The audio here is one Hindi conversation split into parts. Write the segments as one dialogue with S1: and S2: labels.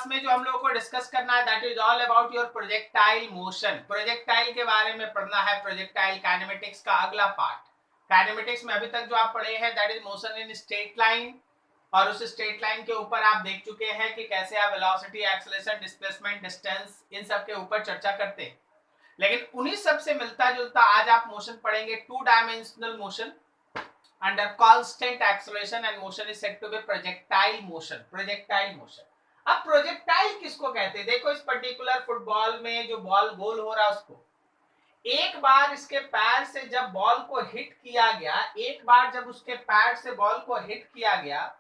S1: में जो हम लोगों को डिस्कस करना है that is all about your projectile motion. Projectile के बारे में पढ़ना है, प्रोजेक्टाइल काइनेमेटिक्स का अगला पार्ट। काइनेमेटिक्स में अभी तक जो आप पढ़े हैं that is motion in straight line, और उस स्ट्रेट लाइन के ऊपर आप देख चुके हैं कि कैसे आप velocity, acceleration, displacement, distance in सब के ऊपर चर्चा करते हैं। लेकिन उन्हीं सब से मिलता जुलता आज आप मोशन पढ़ेंगे, two dimensional motion under constant acceleration and motion is said to be projectile motion। projectile motion, अब प्रोजेक्टाइल किसको कहते हैं? देखो इस पर्टिकुलर फुटबॉल में जो बॉल गोल हो रहा है उसको एक बार इसके पैर से जब बॉल को हिट किया गया, एक बार जब उसके पैर से बॉल को हिट किया गया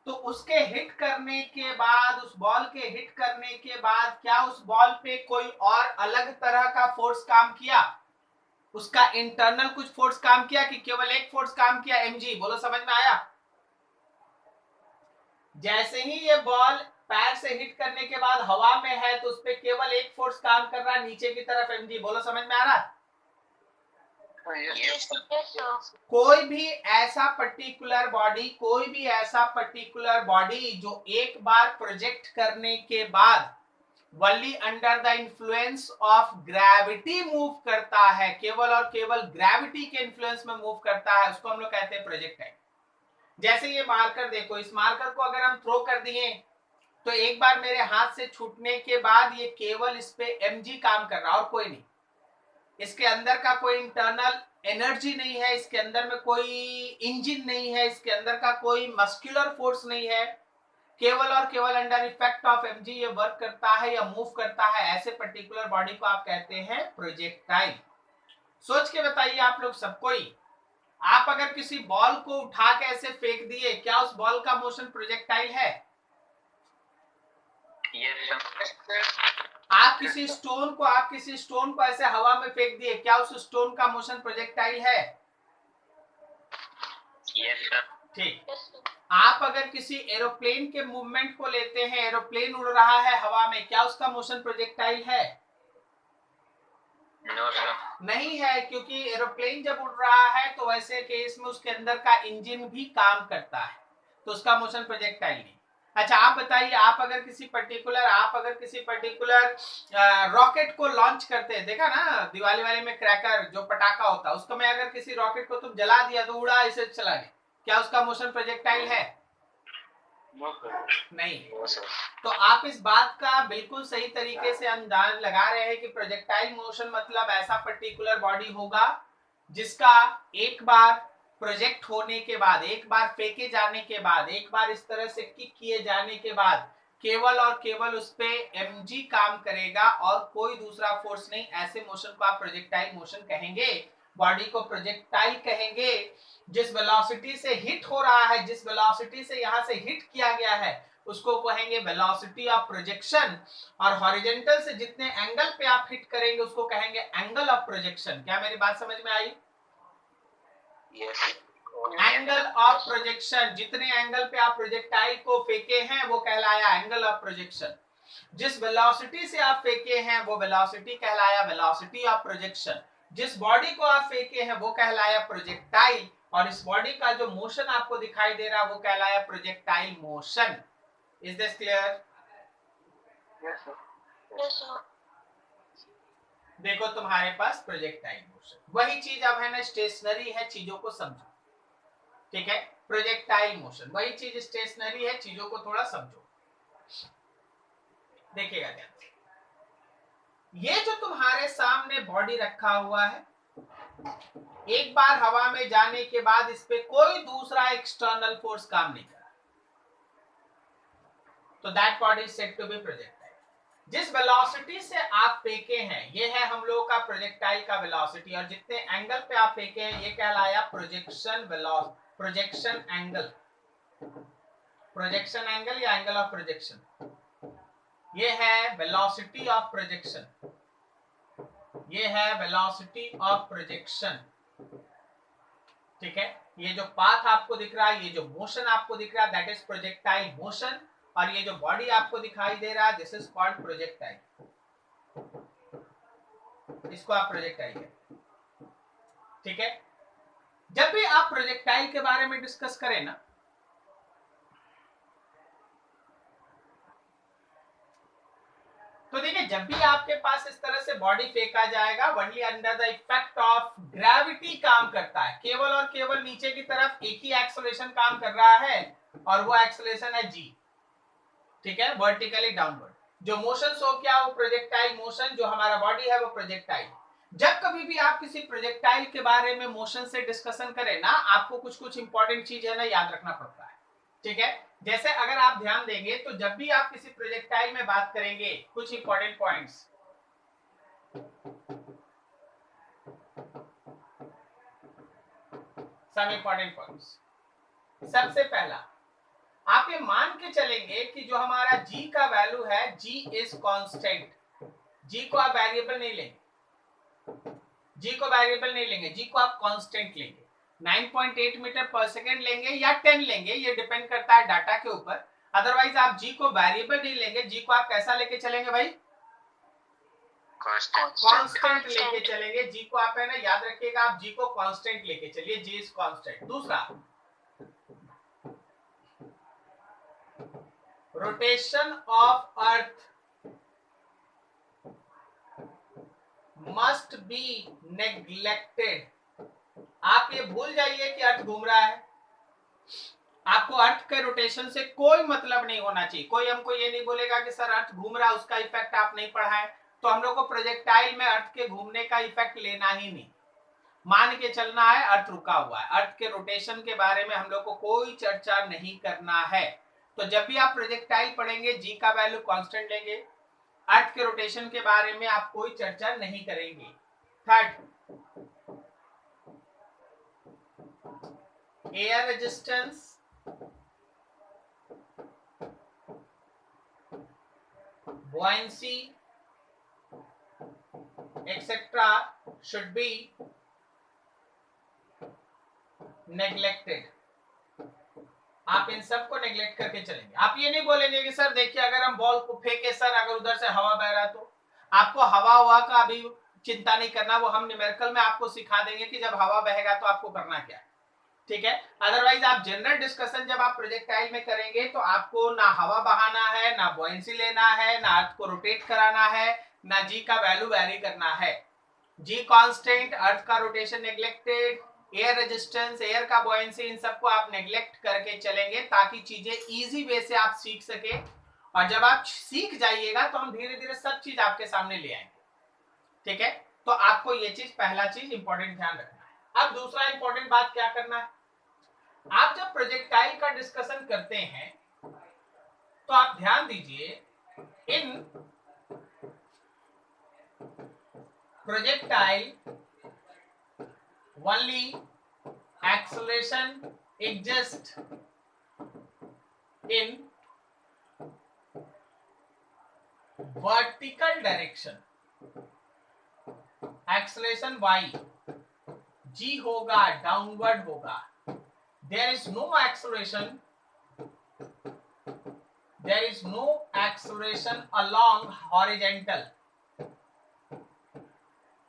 S1: तो उसके हिट करने के बाद, उस बॉल के हिट करने के बाद क्या उस बॉल पे कोई और अलग तरह का फोर्स काम किया? उसका इंटरनल कुछ फोर्स काम किया कि केवल एक फोर्स काम किया? mg बोलो, समझ में आया? जैसे ही ये बॉल पैर से हिट करने के बाद हवा में है तो उस पे केवल एक फोर्स काम कर रहा है नीचे की तरफ, mg बोलो, समझ में आ रहा? कोई भी ऐसा पर्टिकुलर बॉडी जो एक बार प्रोजेक्ट करने के बाद only under the influence of gravity move करता है, केवल और केवल ग्रेविटी के इन्फ्लुएंस में मूव करता है, उसको हम लोग कहते हैं प्रोजेक्टाइल। जैसे ये मार्कर देखो, इस मार्कर को अगर हम थ्रो कर दिए तो एक बार मेरे हाथ से छूटने के बाद ये केवल इस पे mg काम कर रहा और कोई नहीं। इसके अंदर का कोई इंटरनल एनर्जी नहीं है, इसके अंदर में कोई इंजन नहीं है, इसके अंदर का कोई मस्कुलर फोर्स नहीं है, केवल और केवल अंडर इफेक्ट ऑफ mg ये वर्क करता है या मूव करता है। ऐसे पर्टिकुलर बॉडी को आप कहते हैं प्रोजेक्टाइल। सोच के बताइए आप लोग सब कोई, आप अगर किसी बॉल को उठा के ऐसे फेंक दिए, क्या उस बॉल का मोशन प्रोजेक्टाइल है? आप किसी स्टोन को ऐसे हवा में फेंक दिए, क्या उस स्टोन का मोशन प्रोजेक्टाइल है? ठीक। आप अगर किसी एरोप्लेन के मूवमेंट को लेते हैं, एरोप्लेन उड़ रहा है हवा में, क्या उसका मोशन प्रोजेक्टाइल है? नहीं है, क्योंकि एरोप्लेन जब उड़ रहा है तो वैसे केस में उसके अंदर का इंजन भी काम करता है, तो उसका मोशन प्रोजेक्टाइल नहीं। अच्छा आप बताइए, आप अगर किसी पर्टिकुलर रॉकेट को लॉन्च करते हैं, देखा ना दिवाली वाले में क्रैकर जो पटाखा होता है, उसको में अगर किसी रॉकेट को तुम जला दिया तो उड़ा ऐसे चला गया, क्या उसका मोशन प्रोजेक्टाइल है? नहीं। तो आप इस बात का बिल्कुल सही तरीके से अंदाज लगा रहे हैं कि प्रोजेक्टाइल मोशन मतलब ऐसा पर्टिकुलर बॉडी होगा जिसका एक बार प्रोजेक्ट होने के बाद, एक बार फेंके जाने के बाद, एक बार इस तरह से किक किए जाने के बाद केवल और केवल उस पे mg काम करेगा और कोई दूसरा फोर्स नहीं। ऐसे मोशन को आप प्रोजेक्टाइल मोशन कहेंगे, बॉडी को प्रोजेक्टाइल कहेंगे। जिस वेलोसिटी से हिट हो रहा है, जिस वेलोसिटी से यहां से हिट किया गया है, उसको कहेंगे वेलोसिटी ऑफ प्रोजेक्शन, और हॉरिजॉन्टल से जितने एंगल पे आप हिट करेंगे उसको कहेंगे एंगल ऑफ प्रोजेक्शन। क्या मेरी बात समझ में आई? यस। एंगल ऑफ प्रोजेक्शन, जितने एंगल पे आप प्रोजेक्टाइल को फेंके हैं वो कहलाया एंगल ऑफ प्रोजेक्शन। जिस वेलोसिटी से आप फेंके हैं वो वेलोसिटी कहलाया वेलोसिटी ऑफ प्रोजेक्शन। जिस बॉडी को आप फेंके हैं वो कहलाया प्रोजेक्टाइल, और इस बॉडी का जो मोशन आपको दिखाई दे रहा है वो कहलाया projectile motion. Is this clear? Yes sir. देखो तुम्हारे पास प्रोजेक्टाइल मोशन, वही चीज अब है ना, स्टेशनरी है, चीजों को समझो, ठीक है? प्रोजेक्टाइल मोशन वही चीज, स्टेशनरी है, चीजों को थोड़ा समझो। देखिएगा ध्यान से, ये जो तुम्हारे सामने बॉडी रखा हुआ है, एक बार हवा में जाने के बाद इस पे कोई दूसरा एक्सटर्नल फोर्स काम नहीं कर रहा, तो that body is said to be projectile. जिस वेलोसिटी से आप फेंके हैं, ये है हम लोगों का प्रोजेक्टाइल का वेलोसिटी, और जितने एंगल पे आप फेंके हैं ये कहलाया projection velocity, projection angle, projection angle या एंगल ऑफ प्रोजेक्शन। ये है वेलोसिटी ऑफ प्रोजेक्शन, ये है वेलोसिटी ऑफ प्रोजेक्शन, ठीक है? ये जो पाथ आपको दिख रहा है, ये जो मोशन आपको दिख रहा है, दैट इज प्रोजेक्टाइल मोशन, और ये जो बॉडी आपको दिखाई दे रहा है दिस इज कॉल्ड प्रोजेक्टाइल, इसको आप प्रोजेक्टाइल कहते हैं, ठीक है? जब भी आप प्रोजेक्टाइल के बारे में डिस्कस करें ना, जब भी आपके पास इस तरह से बॉडी फेंका जाएगा, only under the effect of gravity काम करता है, केवल और केवल नीचे की तरफ एक ही एक्सेलरेशन काम कर रहा है और वो एक्सेलरेशन है जी, ठीक है, वर्टिकली डाउनवर्ड। जो मोशन शो किया वो प्रोजेक्टाइल मोशन, जो हमारा बॉडी है वो प्रोजेक्टाइल। जब कभी भी आप किसी प्रोजेक्टाइल के बारे में मोशन से डिस्कशन करें ना, आपको कुछ कुछ इंपॉर्टेंट चीज है ना याद रखना पड़ता है, ठीक है। जैसे अगर आप ध्यान देंगे तो जब भी आप किसी प्रोजेक्टाइल में बात करेंगे, कुछ इंपॉर्टेंट पॉइंट्स, सब इंपॉर्टेंट पॉइंट्स। सबसे पहला आप ये मान के चलेंगे कि जो हमारा g का वैल्यू है, g इज कांस्टेंट। g को आप वेरिएबल नहीं लेंगे, g को वेरिएबल नहीं लेंगे, g को आप कांस्टेंट लेंगे। 9.8 मीटर पर सेकेंड लेंगे या 10 लेंगे, ये डिपेंड करता है डाटा के ऊपर। अदरवाइज आप g को वेरिएबल नहीं लेंगे, g को आप कैसा लेके चलेंगे भाई? कांस्टेंट लेके चलेंगे। g को आप है ना याद रखिएगा, आप g को कांस्टेंट लेके चलिए, g इज कांस्टेंट। दूसरा, rotation of earth must be neglected. आप ये भूल जाइए कि अर्थ घूम रहा है, आपको अर्थ के रोटेशन से कोई मतलब नहीं होना चाहिए। कोई हमको ये नहीं बोलेगा कि सर अर्थ घूम रहा है, उसका इफेक्ट आप नहीं पढ़ाएं, तो हम लोग को प्रोजेक्टाइल में अर्थ के घूमने का इफेक्ट लेना ही नहीं, मान के चलना है अर्थ रुका हुआ है। अर्थ के रोटेशन के बारे में हम लोग को कोई चर्चा नहीं करना है। तो जब भी आप प्रोजेक्टाइल पढ़ेंगे, जी का वैल्यू कांस्टेंट लेंगे, अर्थ के रोटेशन के बारे में आप कोई चर्चा नहीं करेंगे। Third, air resistance buoyancy etc should be neglected। आप इन सब को नेग्लेक्ट करके चलेंगे। आप ये नहीं बोलेंगे कि सर देखिए अगर हम बॉल को फेंके सर, अगर उधर से हवा बह रहा है तो आपको हवा का अभी चिंता नहीं करना, वो हम न्यूमेरिकल में आपको सिखा देंगे कि जब हवा बहेगा तो आपको करना क्या है, ठीक है। अदरवाइज आप जनरल डिस्कशन जब आप प्रोजेक्टाइल में करेंगे तो आपको ना हवा बहाना है, ना बॉयंसी लेना है, ना अर्थ को रोटेट कराना है, ना जी का वैल्यू वैरी करना है। जी कांस्टेंट, अर्थ का rotation neglected, air resistance, air का बॉयंसी, इन सबको आप नेग्लेक्ट करके चलेंगे ताकि चीजें इजी वे से आप सीख सके। और जब आप सीख जाइएगा तो हम धीरे धीरे सब चीज आपके सामने ले आएंगे, ठीक है। तो आपको ये चीज, पहला चीज इंपॉर्टेंट ध्यान रखना है। अब दूसरा इंपॉर्टेंट बात क्या करना है, आप जब प्रोजेक्टाइल का डिस्कशन करते हैं तो आप ध्यान दीजिए, in projectile only acceleration exist in vertical direction. Acceleration Y, G होगा डाउनवर्ड होगा। There is no acceleration along horizontal।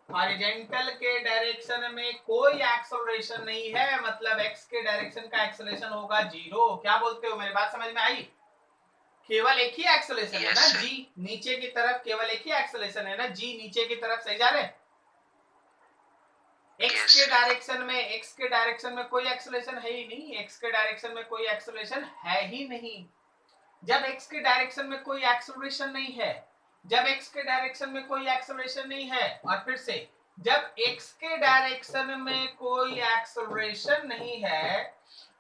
S1: Horizontal के डायरेक्शन में कोई एक्सेलरेशन नहीं है, मतलब एक्स के डायरेक्शन का एक्सेलरेशन होगा जीरो। क्या बोलते हो, मेरी बात समझ में आई? केवल एक ही एक्सेलरेशन है ना, जी नीचे की तरफ, केवल एक ही एक्सेलरेशन है ना, जी नीचे की तरफ, सही जा रहे हैं। एक्स के डायरेक्शन में कोई एक्सेलरेशन है ही नहीं, एक्स के डायरेक्शन में कोई एक्सेलरेशन है ही नहीं। जब एक्स के डायरेक्शन में कोई एक्सेलरेशन नहीं है, जब एक्स के डायरेक्शन में कोई एक्सेलरेशन नहीं है, और फिर से जब एक्स के डायरेक्शन में कोई एक्सेलरेशन नहीं है,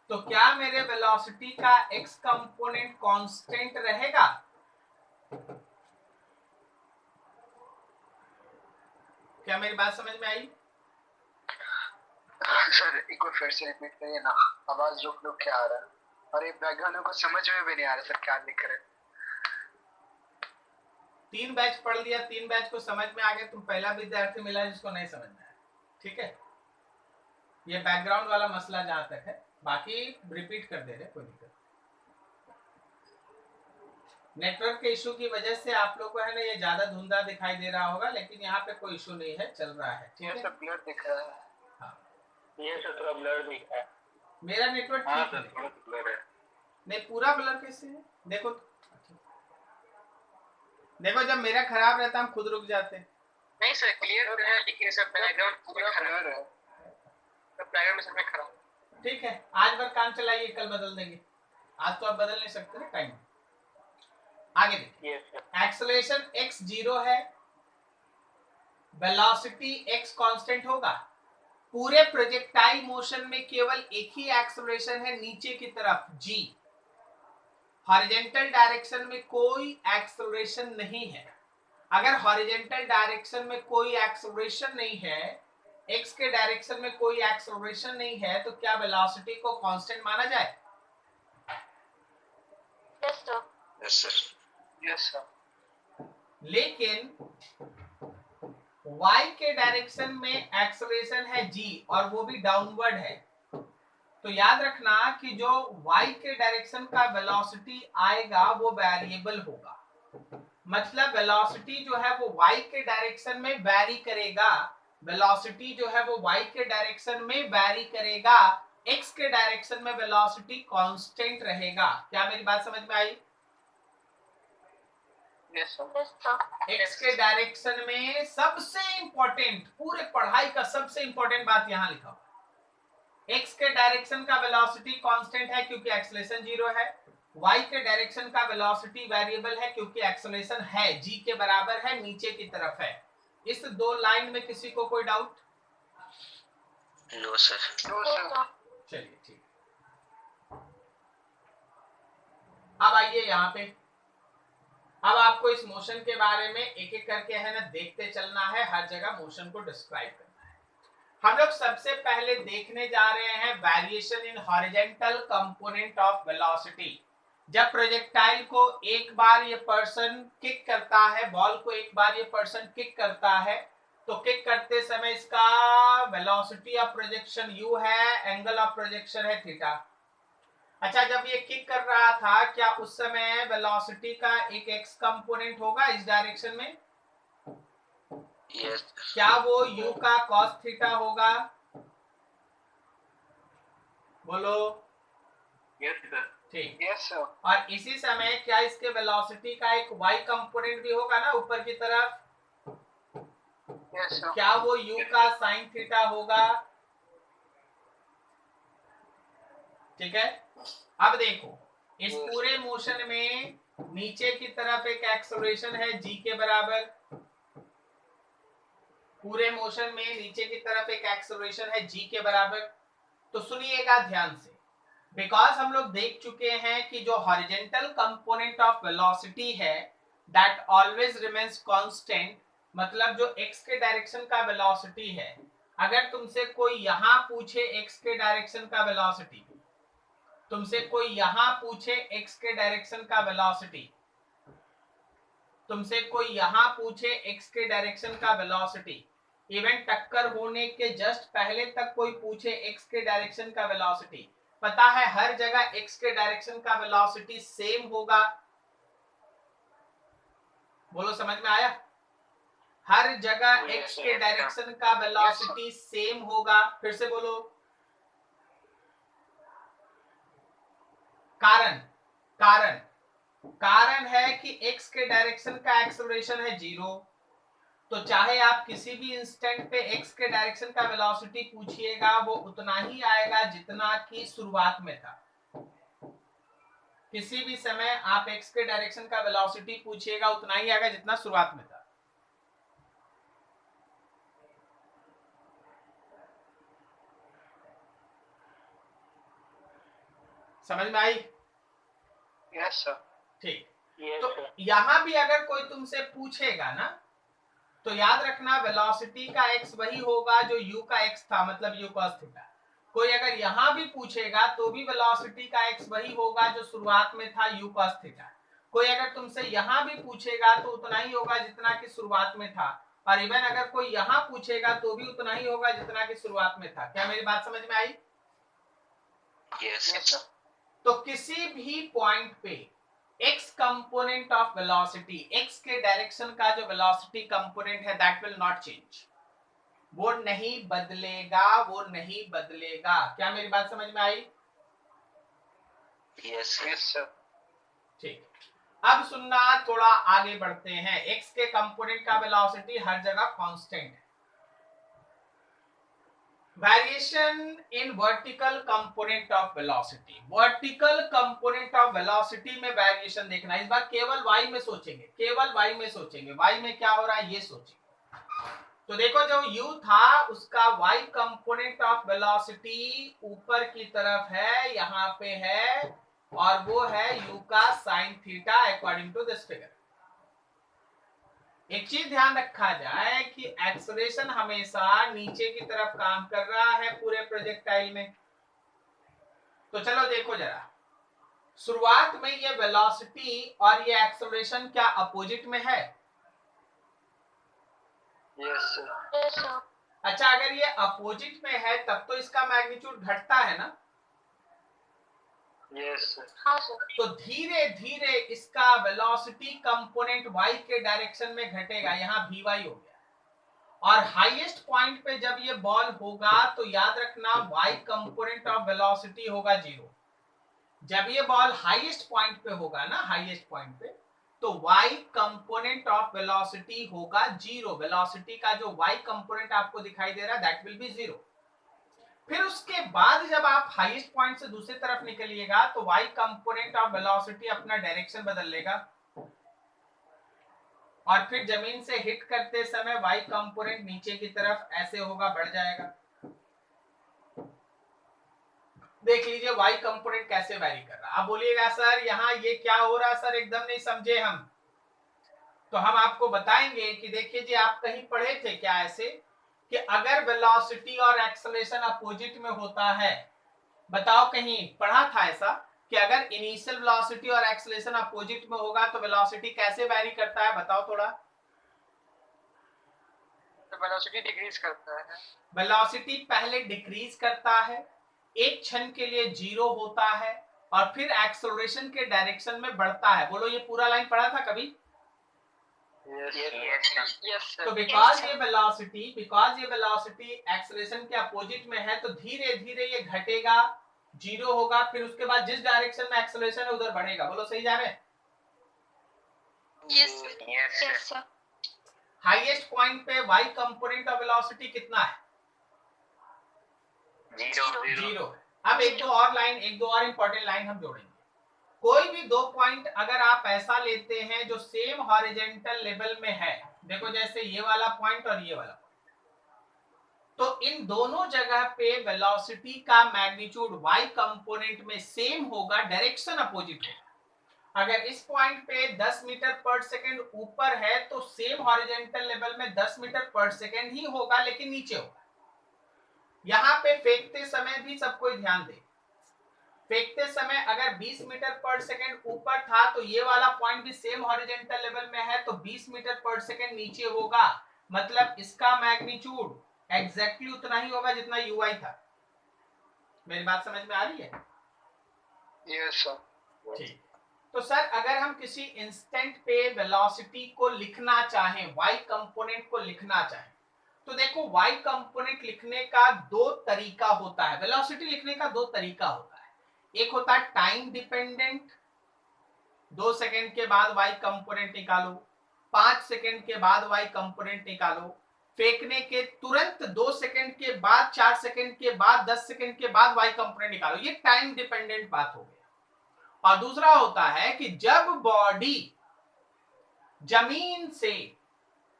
S1: तो क्या मेरे वेलोसिटी का एक्स कंपोनेंट कांस्टेंट रहेगा? क्या मेरी बात समझ में आई?
S2: सर एक बार फिर से रिपीट करिए ना, आवाज रुक रुक के आ रहा है और ये बैकग्राउंड को समझ में भी नहीं आ रहा सर क्या लिख रहे हैं।
S1: 3 बैच पढ़ लिया, 3 बैच को समझ में आ गया, तुम पहला विद्यार्थी मिला जिसको नहीं समझ में आया, ठीक है। ये बैकग्राउंड वाला मसला जहां तक है, बाकी रिपीट कर दे रहे, कोई दिक्कत। नेटवर्क के इशू की वजह से आप लोग को है ना ये ज्यादा धुंधला दिखाई दे रहा होगा, लेकिन यहाँ पे कोई इशू नहीं है, चल रहा है, ठीक है।
S2: सब ब्लर दिख रहा है।
S1: हाँ,
S2: ये सब थोड़ा ब्लर दिख रहा है।
S1: मेरा नेटवर्क ठीक है,
S2: थोड़ा ब्लर है।
S1: नहीं पूरा ब्लर कैसे है, देखो देखो जब मेरा खराब रहता हम खुद रुक जाते।
S3: नहीं सर क्लियर है, लेकिन सर बैकग्राउंड पूरा खराब है, तो बैकग्राउंड में सर में खराब।
S1: ठीक है, आज भर काम चलाइए, कल बदल देंगे। आज तो आप बदल नहीं सकते ना, टाइम। आगे देखिए, एक्सेलरेशन x 0 है, वेलोसिटी x कांस्टेंट होगा। पूरे प्रोजेक्टाइल मोशन में केवल एक ही एक्सेलरेशन है, नीचे की तरफ g। हॉरिजॉन्टल डायरेक्शन में कोई एक्सेलरेशन नहीं है। अगर हॉरिजॉन्टल डायरेक्शन में कोई एक्सेलरेशन नहीं है, x के डायरेक्शन में कोई एक्सेलरेशन नहीं है, तो क्या वेलोसिटी को कांस्टेंट माना जाए?
S3: Yes sir, yes sir, yes sir.
S1: लेकिन y के डायरेक्शन में एक्सेलरेशन है g, और वो भी डाउनवर्ड है। तो याद रखना कि जो y के डायरेक्शन का वेलोसिटी आएगा वो वेरिएबल होगा। मतलब वेलोसिटी जो है वो y के डायरेक्शन में वैरी करेगा, वेलोसिटी जो है वो y के डायरेक्शन में वैरी करेगा, x के डायरेक्शन में वेलोसिटी कांस्टेंट रहेगा। क्या मेरी बात समझ में आई? x के डायरेक्शन में सबसे इंपॉर्टेंट, पूरे पढ़ाई का सबसे इंपॉर्टेंट बात यहां लिखा हुआ, x के डायरेक्शन का वेलोसिटी कांस्टेंट है क्योंकि एक्सेलरेशन 0 है, y के डायरेक्शन का वेलोसिटी वेरिएबल है क्योंकि एक्सेलरेशन है g के बराबर है, नीचे की तरफ है। इस दो लाइन में किसी को कोई doubt?
S3: No sir, no sir.
S1: चलिए ठीक, अब आइए यहाँ पे। अब आपको इस मोशन के बारे में एक एक करके है ना देखते चलना है, हर जगह मोशन को डिस्क्राइब करना है। हम लोग सबसे पहले देखने जा रहे हैं variation in horizontal component of velocity. जब प्रोजेक्टाइल को एक बार ये पर्सन किक करता है, बॉल को एक बार ये पर्सन किक करता है, तो किक करते समय इसका वेलोसिटी ऑफ प्रोजेक्शन u है, एंगल ऑफ प्रोजेक्शन है थीटा। अच्छा, जब ये किक कर रहा था, क्या उस समय वेलोसिटी का एक x कंपोनेंट होगा इस डायरेक्शन में?
S3: यस।
S1: क्या वो u का cos थीटा होगा? बोलो।
S3: Yes sir.
S1: ठीक,
S3: यस सर।
S1: और इसी समय क्या इसके वेलोसिटी का एक y कंपोनेंट भी होगा ना ऊपर की तरफ?
S3: Yes sir.
S1: क्या वो u का sin थीटा होगा? ठीक है, अब देखो इस पूरे मोशन में नीचे की तरफ एक एक्सेलरेशन है g के बराबर, पूरे मोशन में नीचे की तरफ एक एक्सेलरेशन है g के बराबर। तो सुनिएगा ध्यान से, बिकॉज हम लोग देख चुके हैं कि जो हॉरिजॉन्टल कंपोनेंट ऑफ वेलोसिटी है दैट ऑलवेज रिमेन्स कांस्टेंट, मतलब जो x के डायरेक्शन का वेलोसिटी है, अगर तुमसे कोई यहां पूछे x के डायरेक्शन का वेलोसिटी, तुमसे कोई यहां पूछे x के डायरेक्शन का वेलोसिटी, तुमसे कोई यहां पूछे x के डायरेक्शन का वेलोसिटी, इवन टक्कर होने के जस्ट पहले तक कोई पूछे x के डायरेक्शन का वेलोसिटी, पता है हर जगह x के डायरेक्शन का वेलोसिटी सेम होगा। बोलो, समझ में आया? हर जगह x के डायरेक्शन का वेलोसिटी सेम होगा। फिर से बोलो। कारण है कि x के डायरेक्शन का एक्सेलरेशन है 0, तो चाहे आप किसी भी इंस्टेंट पे x के डायरेक्शन का वेलोसिटी पूछिएगा वो उतना ही आएगा जितना कि शुरुआत में था। किसी भी समय आप x के डायरेक्शन का वेलोसिटी पूछिएगा उतना ही आएगा जितना शुरुआत में था। समझ में आई?
S3: Yes sir.
S1: ठीक, तो यहां भी अगर कोई तुमसे पूछेगा ना, तो याद रखना वेलोसिटी का x वही होगा जो u का x था, मतलब u cos थीटा। कोई अगर यहां भी पूछेगा तो भी वेलोसिटी का x वही होगा जो शुरुआत में था, u cos थीटा। कोई अगर तुमसे यहां भी पूछेगा तो उतना ही होगा जितना कि शुरुआत में था, और इवन अगर कोई यहां पूछेगा तो भी उतना ही होगा जितना कि शुरुआत में था। क्या मेरी बात समझ में आई?
S3: Yes sir.
S1: तो किसी भी पॉइंट पे x component of velocity, x के डायरेक्शन का जो वेलोसिटी कंपोनेंट है दैट विल नॉट चेंज, वो नहीं बदलेगा, वो नहीं बदलेगा। क्या मेरी बात समझ में आई?
S3: Yes sir.
S1: ठीक, अब सुनना, थोड़ा आगे बढ़ते हैं। x के कंपोनेंट का वेलोसिटी हर जगह कांस्टेंट है। Variation in vertical component of velocity, vertical component of velocity में वेरिएशन देखना। इस बार केवल y में सोचेंगे, केवल y में सोचेंगे, y में क्या हो रहा है ये सोचेंगे। तो देखो जो u था उसका y कंपोनेंट ऑफ वेलोसिटी ऊपर की तरफ है, यहां पे है, और वो है u का sine theta according to this figure. एक चीज ध्यान रखा जाए कि एक्सेलरेशन हमेशा नीचे की तरफ काम कर रहा है पूरे प्रोजेक्टाइल में। तो चलो देखो जरा, शुरुआत में ये वेलोसिटी और ये एक्सेलरेशन क्या अपोजिट में है?
S2: Yes sir.
S1: अच्छा, अगर ये अपोजिट में है तब तो इसका मैग्नीट्यूड घटता है ना?
S2: Yes sir.
S3: हाँ सर।
S1: तो धीरे धीरे इसका वेलोसिटी कंपोनेंट y के डायरेक्शन में घटेगा, यहाँ vy हो गया। और हाईएस्ट पॉइंट पे जब ये बॉल होगा तो याद रखना y कंपोनेंट ऑफ वेलोसिटी होगा 0। जब ये बॉल हाईएस्ट पॉइंट पे होगा ना, हाईएस्ट पॉइंट पे, तो y कंपोनेंट ऑफ वेलोसिटी होगा 0। वेलोसिटी का जो y कंपोनेंट आपको दिखाई दे रहा है दैट विल बी 0। फिर उसके बाद जब आप हाईएस्ट पॉइंट से दूसरी तरफ निकलिएगा तो y कंपोनेंट ऑफ वेलोसिटी अपना डायरेक्शन बदल लेगा, और फिर जमीन से हिट करते समय y कंपोनेंट नीचे की तरफ ऐसे होगा, बढ़ जाएगा। देख लीजिए y कंपोनेंट कैसे वैरी कर रहा है। आप बोलिएगा सर यहाँ ये क्या हो रहा है सर, एकदम नहीं समझे हम। तो हम आपको बताएंगे कि देखिए जी, आप कहीं पढ़े थे क्या ऐसे कि अगर वेलोसिटी और एक्सेलरेशन अपोजिट में होता है, बताओ कहीं पढ़ा था ऐसा कि अगर इनिशियल वेलोसिटी और एक्सेलरेशन अपोजिट में होगा तो वेलोसिटी कैसे वैरी करता है, बताओ थोड़ा।
S3: तो वेलोसिटी डिक्रीज करता है।
S1: वेलोसिटी पहले डिक्रीज करता है, एक क्षण के लिए 0 होता है, और फिर एक्सेलरेशन के डायरेक्शन में बढ़ता है। बोलो ये पूरा लाइन पढ़ा था कभी?
S3: यस
S1: तो बिकॉज ये वेलोसिटी एक्सेलरेशन के अपोजिट में है तो धीरे धीरे ये घटेगा, 0 होगा, फिर उसके बाद जिस डायरेक्शन में एक्सेलरेशन है उधर बढ़ेगा। बोलो सही जा रहे हैं?
S3: Yes sir.
S1: हाईएस्ट पॉइंट पे y कंपोनेंट ऑफ वेलोसिटी कितना है? 0। अब एक दो और इंपॉर्टेंट लाइन हम जोड़ेंगे। कोई भी दो पॉइंट अगर आप ऐसा लेते हैं जो सेम हॉरिजॉन्टल लेवल में है, देखो जैसे ये वाला पॉइंट और ये वाला पॉइंट, तो इन दोनों जगह पे वेलोसिटी का मैग्नीट्यूड y कंपोनेंट में सेम होगा, डायरेक्शन अपोजिट होगा। अगर इस पॉइंट पे 10 मीटर पर सेकेंड ऊपर है तो सेम हॉरिजॉन्टल लेवल में 10 मीटर पर सेकेंड ही होगा, लेकिन नीचे होगा। यहां पे फेंकते समय भी सब कोई ध्यान दे, फेंकते समय अगर 20 मीटर पर सेकेंड ऊपर था तो ये वाला पॉइंट भी सेम हॉरिजॉन्टल लेवल में है तो 20 मीटर पर सेकेंड नीचे होगा, मतलब इसका मैग्नीट्यूड एग्जैक्टली उतना ही होगा जितना ui था। मेरी बात समझ में आ रही है?
S2: Yes sir.
S1: ठीक। तो सर अगर हम किसी इंस्टेंट पे वेलोसिटी को लिखना चाहें, y कंपोनेंट को लिखना चाहें, तो देखो y कंपोनेंट लिखने का दो तरीका होता है, वेलोसिटी लिखने का दो तरीका होता है। एक होता है टाइम डिपेंडेंट, 2 सेकंड के बाद y कंपोनेंट निकालो, 5 सेकंड के बाद y कंपोनेंट निकालो, फेंकने के तुरंत 2 सेकंड के बाद, 4 सेकंड के बाद, 10 सेकंड के बाद y कंपोनेंट निकालो। ये टाइम डिपेंडेंट बात हो गई। और दूसरा होता है कि जब बॉडी जमीन से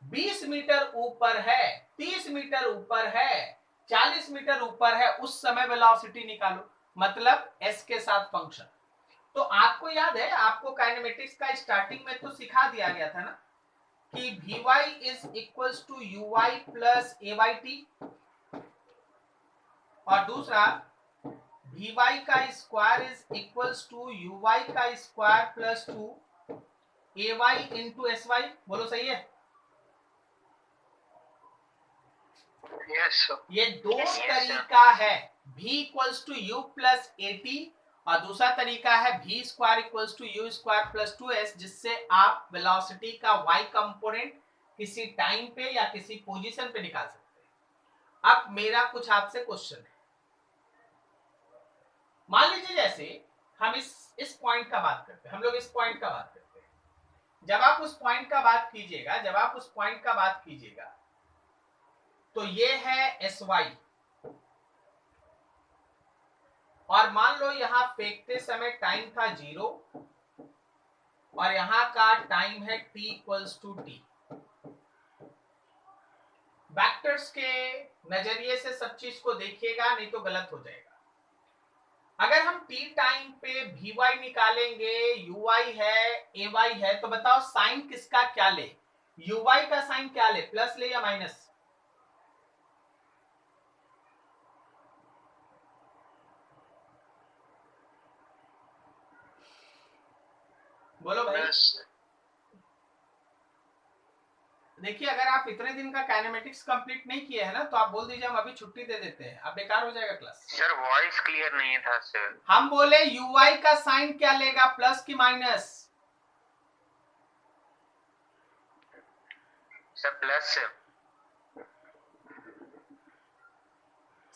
S1: 20 मीटर ऊपर है, 30 मीटर ऊपर है, 40 मीटर ऊपर है, उस समय वेलोसिटी निकालो, मतलब s के साथ फंक्शन। तो आपको याद है, आपको काइनेमेटिक्स का स्टार्टिंग में तो सिखा दिया गया था ना कि Vy is equals to uy plus ayt, और दूसरा Vy का square is equals to uy का square plus 2 ay into sy। बोलो सही है?
S2: Yes sir.
S1: ये दो तरीका है, v equals to u plus at, और दूसरा तरीका है v square equals to u square plus 2s, जिससे आप वेलोसिटी का y कंपोनेंट किसी टाइम पे या किसी पोजीशन पे निकाल सकते हैं। अब मेरा कुछ आपसे क्वेश्चन है, मान लीजिए जैसे हम इस पॉइंट का बात करते हैं, हम लोग इस पॉइंट का बात करते हैं, जब आप उस पॉइंट का बात कीजिएगा तो ये है एस वाई, और मान लो यहां फेंकते समय टाइम था 0 और यहां का टाइम है t equals to T. Vectors के नजरिए से सब चीज को देखिएगा, नहीं तो गलत हो जाएगा। अगर हम t टाइम पे vy निकालेंगे, uy है, ay है, तो बताओ साइन किसका क्या ले? uy का साइन क्या ले, प्लस ले या माइनस? बोलो भाई। देखिए, अगर आप इतने दिन का काइनेमेटिक्स कंप्लीट नहीं किए हैं ना, तो आप बोल दीजिए हम अभी छुट्टी दे देते हैं, अब बेकार हो जाएगा क्लास।
S3: सर वॉइस क्लियर नहीं था सर।
S1: हम बोले ui का साइन क्या लेगा, प्लस की माइनस?
S3: Sir plus.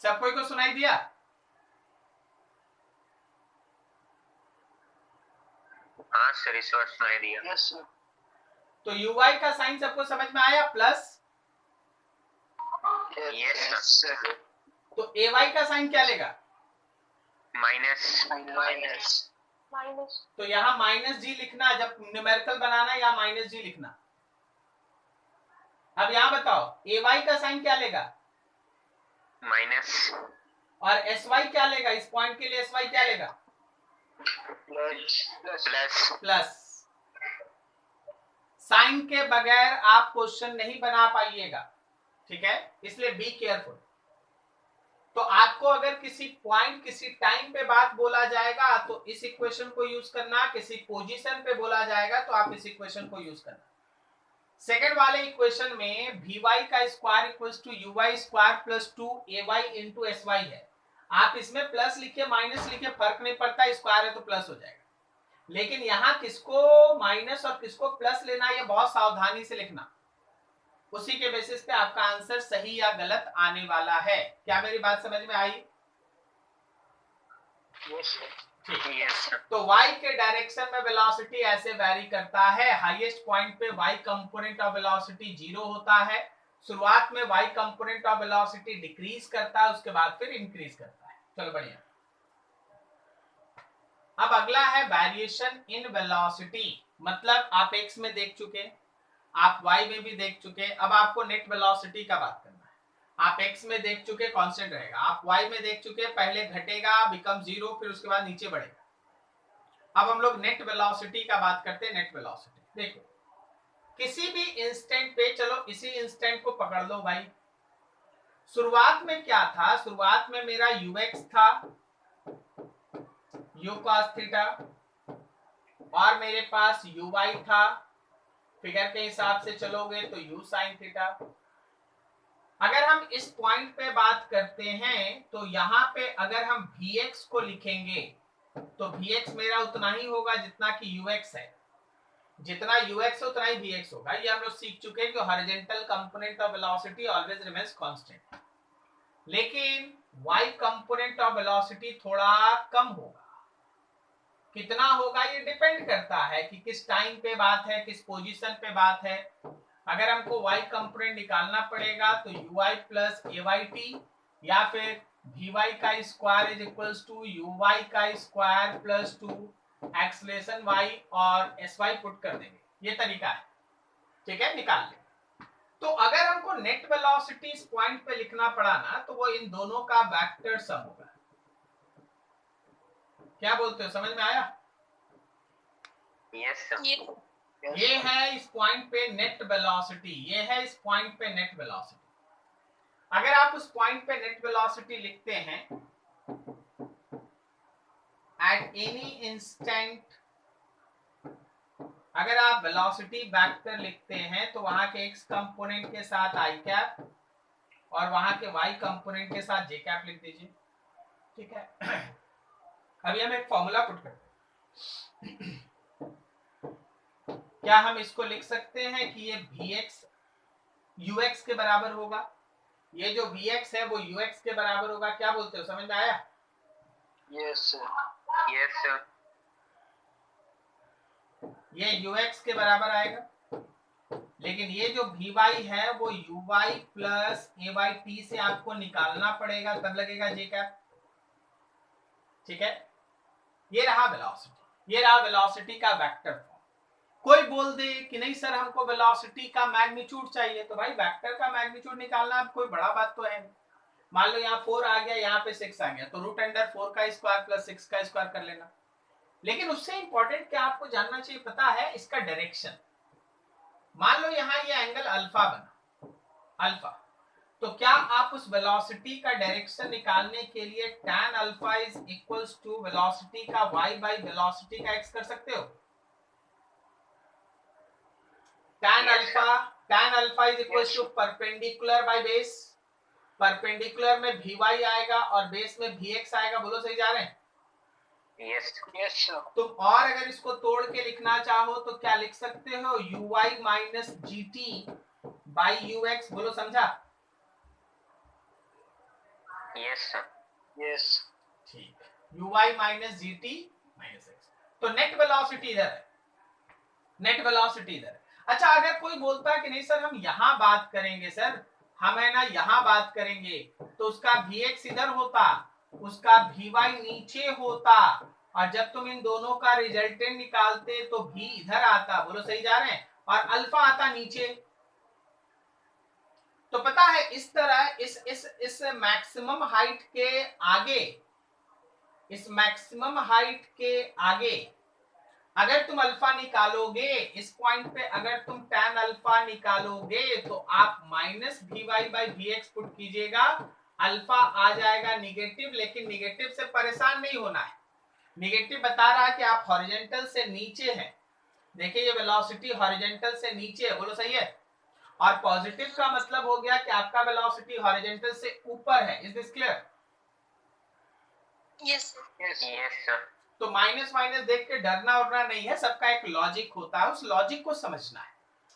S1: सब कोई को सुनाई दिया?
S3: हाँ सर, इस बार सुनाई दिया।
S2: Yes sir.
S1: तो ui का साइन सबको समझ में आया, प्लस?
S3: Yes sir.
S1: तो ay का साइन क्या लेगा?
S3: माइनस।
S2: माइनस।
S1: तो यहाँ माइनस जी लिखना, जब न्यूमेरिकल बनाना या माइनस जी लिखना। अब यहाँ बताओ ay का साइन क्या लेगा?
S3: माइनस।
S1: और sy क्या लेगा? इस पॉइंट के लिए sy क्या लेगा?
S3: प्लस।
S1: प्लस। साइन के बगैर आप क्वेश्चन नहीं बना पाइएगा, ठीक है, इसलिए बी केयरफुल। तो आपको अगर किसी पॉइंट, किसी टाइम पे बात बोला जाएगा तो इस इक्वेशन को यूज करना, किसी पोजीशन पे बोला जाएगा तो आप इस इक्वेशन को यूज करना। सेकंड वाले इक्वेशन में vy का square equals to uy square plus 2ay into sy है। आप इसमें प्लस लिखे माइनस लिखे फर्क नहीं पड़ता, स्क्वायर है तो प्लस हो जाएगा। लेकिन यहां किसको माइनस और किसको प्लस लेना, ये बहुत सावधानी से लिखना, उसी के बेसिस पे आपका आंसर सही या गलत आने वाला है। क्या मेरी बात समझ में आई?
S3: यस।
S1: तो y के डायरेक्शन में वेलोसिटी ऐसे वैरी करता है। हाईएस्ट पॉइंट पे y कंपोनेंट ऑफ वेलोसिटी 0 होता है, शुरुआत में y component of velocity decrease करता है, उसके बाद फिर इंक्रीज करता है। चलो बढ़िया। अब अगला है वेरिएशन इन वेलोसिटी, मतलब आप x में देख चुके, आप y में भी देख चुके, अब आपको नेट वेलोसिटी का बात करना है। आप x में देख चुके कांस्टेंट रहेगा, आप y में देख चुके पहले घटेगा बिकम 0, फिर उसके बाद नीचे बढ़ेगा। अब हम लोग नेट वेलोसिटी का बात करते हैं। नेट वेलोसिटी देखो, किसी भी इंस्टेंट पे, चलो इसी इंस्टेंट को पकड़ लो भाई, शुरुआत में क्या था? शुरुआत में मेरा ux था, u cos थीटा, और मेरे पास uy था, फिगर के हिसाब से चलोगे तो u sin थीटा। अगर हम इस पॉइंट पे बात करते हैं तो यहाँ पे अगर हम vx को लिखेंगे तो vx मेरा उतना ही होगा जितना कि ux है, जितना ux है उतना ही vx होगा। ये हम लोग सीख चुके हैं कि horizontal component of velocity always remains constant, लेकिन y कंपोनेंट ऑफ वेलोसिटी थोड़ा कम होगा। कितना होगा ये डिपेंड करता है कि किस टाइम पे बात है, किस पोजीशन पे बात है। अगर हमको y कंपोनेंट निकालना पड़ेगा तो ui प्लस ayt, या फिर vy का square is equals to uy का स्क्वायर प्लस 2 एक्सलेशन y और sy पुट कर देंगे, ये तरीका है, ठीक है, निकाल ले। तो अगर हमको नेट वेलोसिटी इस पॉइंट पे लिखना पड़ा ना, तो वो इन दोनों का वेक्टर सम होगा। क्या बोलते हो, समझ में आया?
S3: यस।
S1: ये है इस पॉइंट पे नेट वेलोसिटी, ये है इस पॉइंट पे नेट वेलोसिटी। अगर आप उस पॉइंट पे नेट वेलोसिटी लिखते हैं एट एनी इंस्टेंट, अगर आप वेलोसिटी वेक्टर लिखते हैं तो वहां के x कंपोनेंट के साथ i कैप और वहां के y कंपोनेंट के साथ j कैप लिख दीजिए, ठीक है। अभी हम एक फॉर्मूला पुट करते हैं। क्या हम इसको लिख सकते हैं कि ये vx ux के बराबर होगा, ये जो vx है वो ux के बराबर होगा? क्या बोलते हो, समझ में आया?
S2: Yes sir.
S3: Yes sir.
S1: ये ux के बराबर आएगा, लेकिन ये जो vy है वो uy प्लस a/t से आपको निकालना पड़ेगा, तब लगेगा j कैप। ठीक है, ये रहा वेलोसिटी, ये रहा वेलोसिटी का वेक्टर फॉर्म। कोई बोल दे कि नहीं सर हमको वेलोसिटी का मैग्नीट्यूड चाहिए, तो भाई वेक्टर का मैग्नीट्यूड निकालना अब कोई बड़ा बात तो है नहीं। मान लो यहाँ 4 आ गया, यहाँ पे 6 आ गया, तो रूट अंडर 4 का स्क्वायर प्लस 6 का स्क्वायर कर लेना। लेकिन उससे इंपॉर्टेंट क्या आपको जानना चाहिए पता है, इसका डायरेक्शन। मान लो यहाँ ये एंगल अल्फा बना, अल्फा, तो क्या आप उस वेलोसिटी का डायरेक्शन निकालने के लिए tan alpha is equals to velocity का y बाई वेलोसिटी का x कर सकते हो? tan alpha is equals to perpendicular by base, perpendicular में vy आएगा और बेस में vx आएगा। बोलो सही जा रहे हैं?
S2: यस
S1: तुम और अगर इसको तोड़ के लिखना चाहो तो क्या लिख सकते हो, uy minus gt by ux। बोलो समझा?
S2: यस
S1: ठीक, uy minus gt minus x। तो नेट वेलोसिटी इधर है, नेट वेलोसिटी इधर है। अच्छा, अगर कोई बोलता है कि नहीं सर हम यहां बात करेंगे, सर हम है ना यहां बात करेंगे, तो उसका vx इधर होता, उसका vy नीचे होता, और जब तुम इन दोनों का रिजल्टेंट निकालते तो v इधर आता। बोलो सही जा रहे हैं? और अल्फा आता नीचे। तो पता है इस तरह इस मैक्सिमम हाइट के आगे, इस मैक्सिमम हाइट के आगे अगर तुम अल्फा निकालोगे, इस पॉइंट पे अगर तुम tan अल्फा निकालोगे तो आप minus vy by vx put कीजिएगा, अल्फा आ जाएगा निगेटिव। लेकिन निगेटिव से परेशान नहीं होना है, निगेटिव बता रहा है कि आप हॉरिजॉन्टल से नीचे हैं। देखिए ये वेलोसिटी हॉरिजॉन्टल से नीचे है, बोलो सही है? और पॉजिटिव का मतलब हो गया कि आपका वेलोसिटी हॉरिजॉन्टल से ऊपर है। Is this clear?
S3: Yes sir.
S1: तो माइनस माइनस देख के डरना उड़ना नहीं है, सबका एक लॉजिक होता है, उस लॉजिक को समझना है,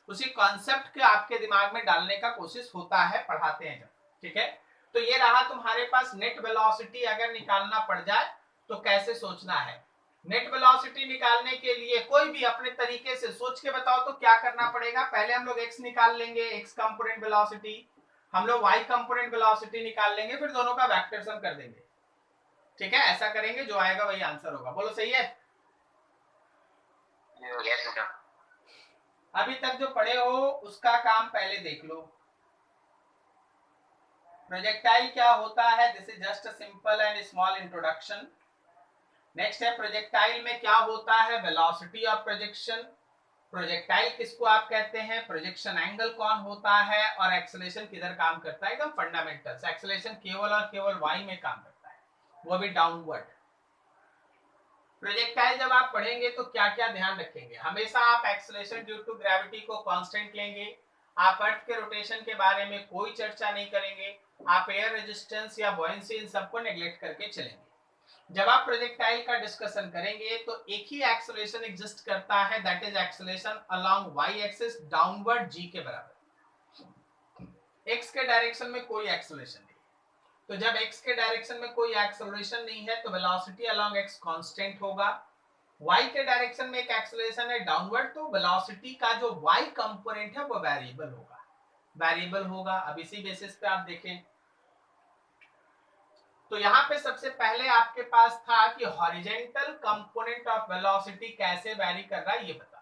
S1: उसी कॉन्सेप्ट के आपके दिमाग में डालने का कोशिश होता है पढ़ाते हैं जब। ठीक है, तो ये रहा तुम्हारे पास नेट वेलोसिटी अगर निकालना पड़ जाए तो कैसे सोचना है। नेट वेलोसिटी निकालने के लिए कोई भी अपने तरीके से सोच के बताओ तो क्या करना पड़ेगा। पहले हम लोग x निकाल लेंगे, x कंपोनेंट वेलोसिटी, हम लोग y कंपोनेंट वेलोसिटी निकाल लेंगे, फिर दोनों का वेक्टर सम कर देंगे। ठीक है, ऐसा करेंगे, जो आएगा वही आंसर होगा। बोलो सही है?
S3: Yes sir.
S1: अभी तक जो पढ़े हो उसका काम पहले देख लो। प्रोजेक्टाइल क्या होता है, this is just a simple and small introduction. Next है प्रोजेक्टाइल में क्या होता है, वेलोसिटी ऑफ प्रोजेक्शन, प्रोजेक्टाइल किसको आप कहते हैं, प्रोजेक्शन एंगल कौन होता है, और एक्सेलरेशन किधर काम करता है। एकदम फंडामेंटल्स, एक्सेलरेशन केवल और केवल y में काम करता है, वो भी डाउनवर्ड। प्रोजेक्टाइल जब आप पढ़ेंगे तो क्या क्या ध्यान रखेंगे, हमेशा आप एक्सेलरेशन ड्यू टू ग्रेविटी को कांस्टेंट लेंगे, आप अर्थ के रोटेशन के बारे में कोई चर्चा नहीं करेंगे, आप एयर रेजिस्टेंस या बॉयंसी इन सबको नेग्लेक्ट करके चलेंगे। जब आप प्रोजेक्टाइल का डिस्कशन करेंगे तो एक ही एक्सेलरेशन एग्जिस्ट करता है, that is acceleration along y axis downward g के बराबर। x के डायरेक्शन में कोई एक्सेलरेशन नहीं, तो जब x के डायरेक्शन में कोई एक्सेलरेशन नहीं है तो वेलोसिटी अलोंग x कांस्टेंट होगा। y के डायरेक्शन में एक एक्सेलरेशन है डाउनवर्ड, तो वेलोसिटी का जो y कंपोनेंट है वो वेरिएबल होगा, वेरिएबल होगा। अब इसी बेसिस पे आप देखें तो यहाँ पे सबसे पहले आपके पास था कि हॉरिजॉन्टल कंपोनेंट ऑफ वेलोसिटी कैसे वैरी कर रहा है ये बता।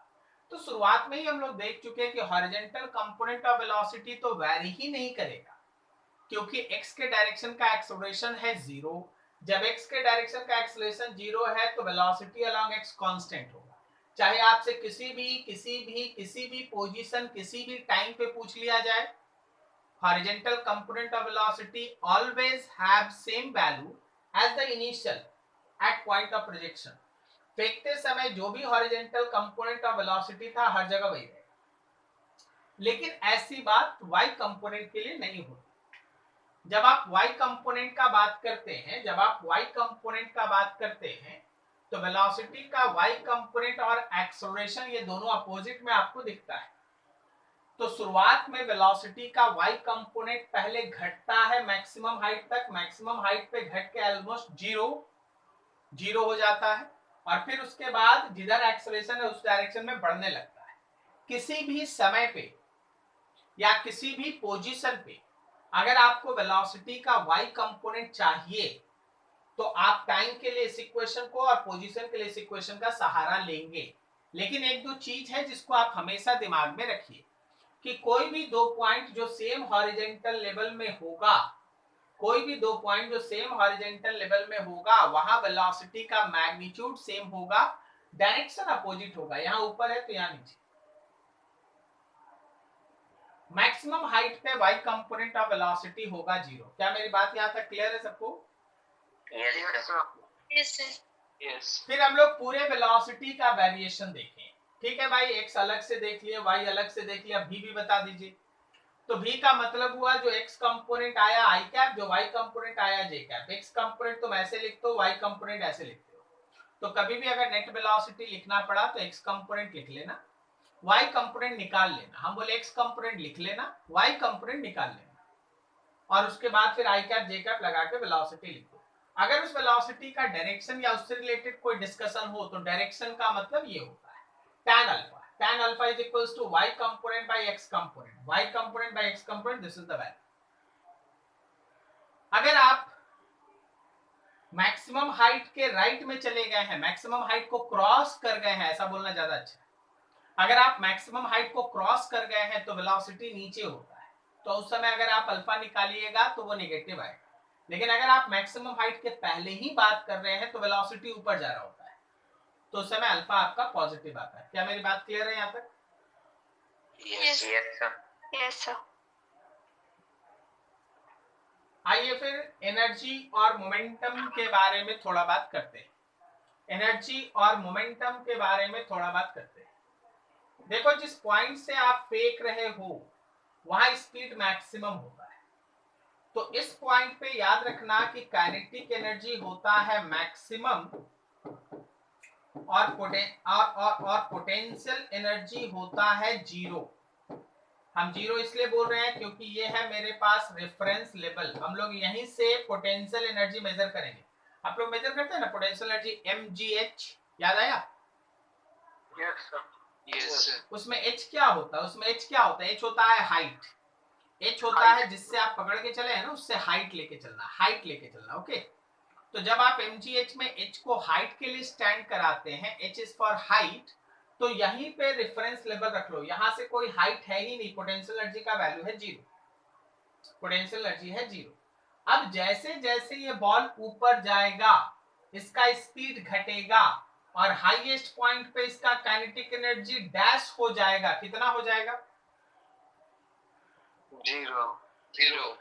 S1: तो शुरुआत में ही हम लोग देख चुके हैं कि हॉरिजॉन्टल कंपोनेंट ऑफ वेलोसिटी तो वैरी ही नहीं करेगा, क्योंकि x के डायरेक्शन का एक्सेलरेशन है 0। जब x के डायरेक्शन का एक्सेलरेशन 0 है तो वेलोसिटी अलोंग x कांस्टेंट होगा। चाहे आपसे किसी भी पोजीशन किसी भी टाइम पे पूछ लिया जाए, horizontal component of velocity always have same value as the initial at point of projection। फेंकते समय जो भी horizontal component of velocity था हर जगह वही रहेगा, लेकिन ऐसी बात y component के लिए नहीं होती। जब आप y component का बात करते हैं, जब आप y component का बात करते हैं तो velocity का y component और acceleration ये दोनों अपोजिट में आपको दिखता है। तो शुरुआत में वेलोसिटी का y कंपोनेंट पहले घटता है मैक्सिमम हाइट तक, मैक्सिमम हाइट पे घट के ऑलमोस्ट जीरो हो जाता है, और फिर उसके बाद जिधर एक्सेलरेशन है उस डायरेक्शन में बढ़ने लगता है। किसी भी समय पे या किसी भी पोजीशन पे अगर आपको वेलोसिटी का y कंपोनेंट चाहिए तो आप टाइम के लिए इस इक्वेशन को और पोजीशन के लिए इस इक्वेशन का सहारा लेंगे। लेकिन एक दो चीज है जिसको आप हमेशा दिमाग में रखिए कि कोई भी दो पॉइंट जो सेम हॉरिजॉन्टल लेवल में होगा, कोई भी दो पॉइंट जो सेम हॉरिजॉन्टल लेवल में होगा, वहां वेलोसिटी का मैग्नीट्यूड सेम होगा, डायरेक्शन अपोजिट होगा। यहां ऊपर है तो यहां नीचे। मैक्सिमम हाइट पे y कंपोनेंट ऑफ वेलोसिटी होगा 0। क्या मेरी बात यहां तक क्लियर है सबको?
S3: यस।
S1: फिर हम लोग पूरे वेलोसिटी का वेरिएशन देखें। ठीक है भाई, x अलग से देख लिया, y अलग से देख लिया, v भी बता दीजिए। तो v का मतलब हुआ जो x कंपोनेंट आया i कैप, जो y कंपोनेंट आया j कैप। x कंपोनेंट तुम ऐसे लिखते हो, y कंपोनेंट ऐसे लिखते हो। तो कभी भी अगर नेट वेलोसिटी लिखना पड़ा तो x कंपोनेंट लिख लेना, y कंपोनेंट निकाल लेना। हम बोले x कंपोनेंट लिख लेना, y कंपोनेंट निकाल लेना, और उसके बाद फिर i कैप j कैप लगा के वेलोसिटी लिखो। अगर उस वेलोसिटी का डायरेक्शन या उससे रिलेटेड कोई डिस्कशन हो तो डायरेक्शन का मतलब ये होता है tan alpha. tan alpha is equals to y component by x component, y component by x component, this is the value. अगर आप मैक्सिमम हाइट के राइट में चले गए हैं, मैक्सिमम हाइट को क्रॉस कर गए हैं, ऐसा बोलना ज्यादा अच्छा है। अगर आप मैक्सिमम हाइट को क्रॉस कर गए हैं तो वेलोसिटी नीचे होता है, तो उस समय अगर आप अल्फा निकालिएगा तो वो नेगेटिव आएगा। लेकिन अगर आप मैक्सिमम हाइट के पहले ही बात कर रहे हैं तो वेलोसिटी ऊपर जा रहा होता है, तो उस समय अल्फा आपका पॉजिटिव आता है। क्या मेरी बात क्लियर है यहाँ तक?
S3: Yes sir.
S4: Yes sir.
S1: आइए फिर एनर्जी और मोमेंटम के बारे में थोड़ा बात करते हैं। एनर्जी और मोमेंटम के बारे में थोड़ा बात करते हैं। देखो, जिस पॉइंट से आप फेंक रहे हो वहां स्पीड मैक्सिमम होता है, तो इस पॉइंट पे याद रखना कि काइनेटिक एनर्जी होता है मैक्सिमम और पोटेंशियल एनर्जी होता है 0। हम 0 इसलिए बोल रहे हैं क्योंकि ये है मेरे पास रेफरेंस लेवल। हम लोग यहीं से पोटेंशियल एनर्जी मेजर करेंगे। आप लोग मेजर करते हैं ना पोटेंशियल एनर्जी mgh, याद आया?
S2: Yes sir.
S3: Yes sir.
S1: उसमें h क्या होता है? उसमें h क्या होता है? h होता है हाइट। h होता है जिससे आप पकड़ के चले हैं ना, उससे हाइट लेके चलना, हाइट लेके चलना। ओके, तो जब आप mgh में h को हाइट के लिए स्टैंड कराते हैं, h इज फॉर हाइट, तो यहीं पे रेफरेंस लेवल रख लो। यहां से कोई हाइट है ही नहीं, पोटेंशियल एनर्जी का वैल्यू है 0, पोटेंशियल एनर्जी है 0। अब जैसे जैसे ये बॉल ऊपर जाएगा इसका स्पीड घटेगा और हाईएस्ट पॉइंट पे इसका काइनेटिक एनर्जी डैश हो जाएगा। कितना हो जाएगा?
S3: 0।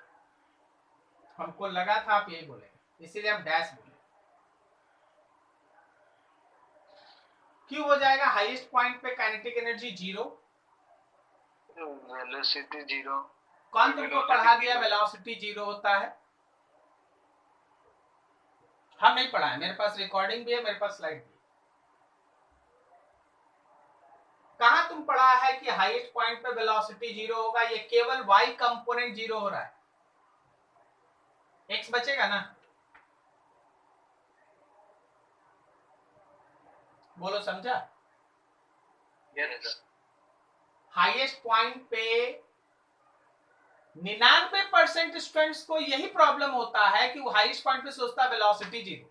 S1: हमको लगा था आप यही बोलेंगे, इसीलिए हम डैश बोले। क्यों हो जाएगा हाईएस्ट पॉइंट पे काइनेटिक एनर्जी 0?
S2: वेलोसिटी 0।
S1: कौन तुमको पढ़ा दिया वेलोसिटी 0 होता है? हम नहीं पढ़ा है, मेरे पास रिकॉर्डिंग भी है, मेरे पास स्लाइड भी है। कहां तुम पढ़ा है कि हाईएस्ट पॉइंट पे वेलोसिटी 0 होगा? ये केवल y कंपोनेंट 0 हो रहा है, x बचेगा ना? बोलो, समझा?
S3: यस।
S1: हाईएस्ट पॉइंट पे 99% स्टूडेंट्स को यही प्रॉब्लम होता है कि वो हाईएस्ट पॉइंट पे सोचता है वेलोसिटी 0,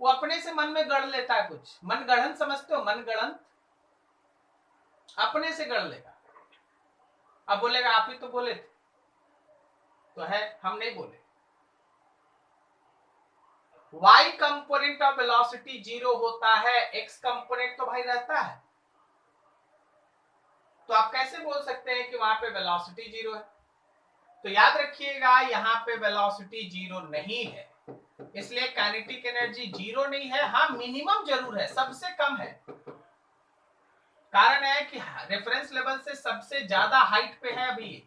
S1: वो अपने से मन में गढ़ लेता है कुछ। मन गढ़ंत समझते हो? मन गढ़ंत अपने से गढ़ लेगा। अब बोलेगा आप ही तो बोले थे, तो है, हम नहीं बोले। y कंपोनेंट ऑफ वेलोसिटी 0 होता है, x कंपोनेंट तो भाई रहता है। तो आप कैसे बोल सकते हैं कि वहां पे वेलोसिटी 0 है? तो याद रखिएगा यहाँ पे वेलोसिटी 0 नहीं है, इसलिए काइनेटिक एनर्जी 0 नहीं है। हाँ, मिनिमम जरूर है, सबसे कम है। कारण है कि रेफरेंस लेवल से सबसे ज्यादा हाइट पे है अभी।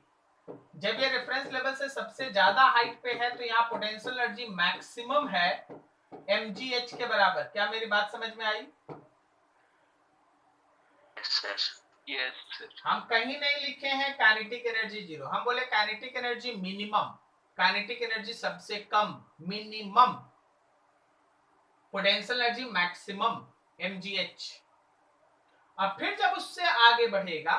S1: जब ये रेफरेंस लेवल से सबसे ज्यादा हाइट पे है तो यहाँ पोटेंशियल एनर्जी मैक्सिमम है mgh के बराबर। क्या मेरी बात समझ में आई?
S3: Yes sir.
S1: हम कहीं नहीं लिखे हैं काइनेटिक एनर्जी 0, हम बोले kinetic energy minimum, kinetic energy सबसे कम, minimum, potential energy maximum. mgh। अब फिर जब उससे आगे बढ़ेगा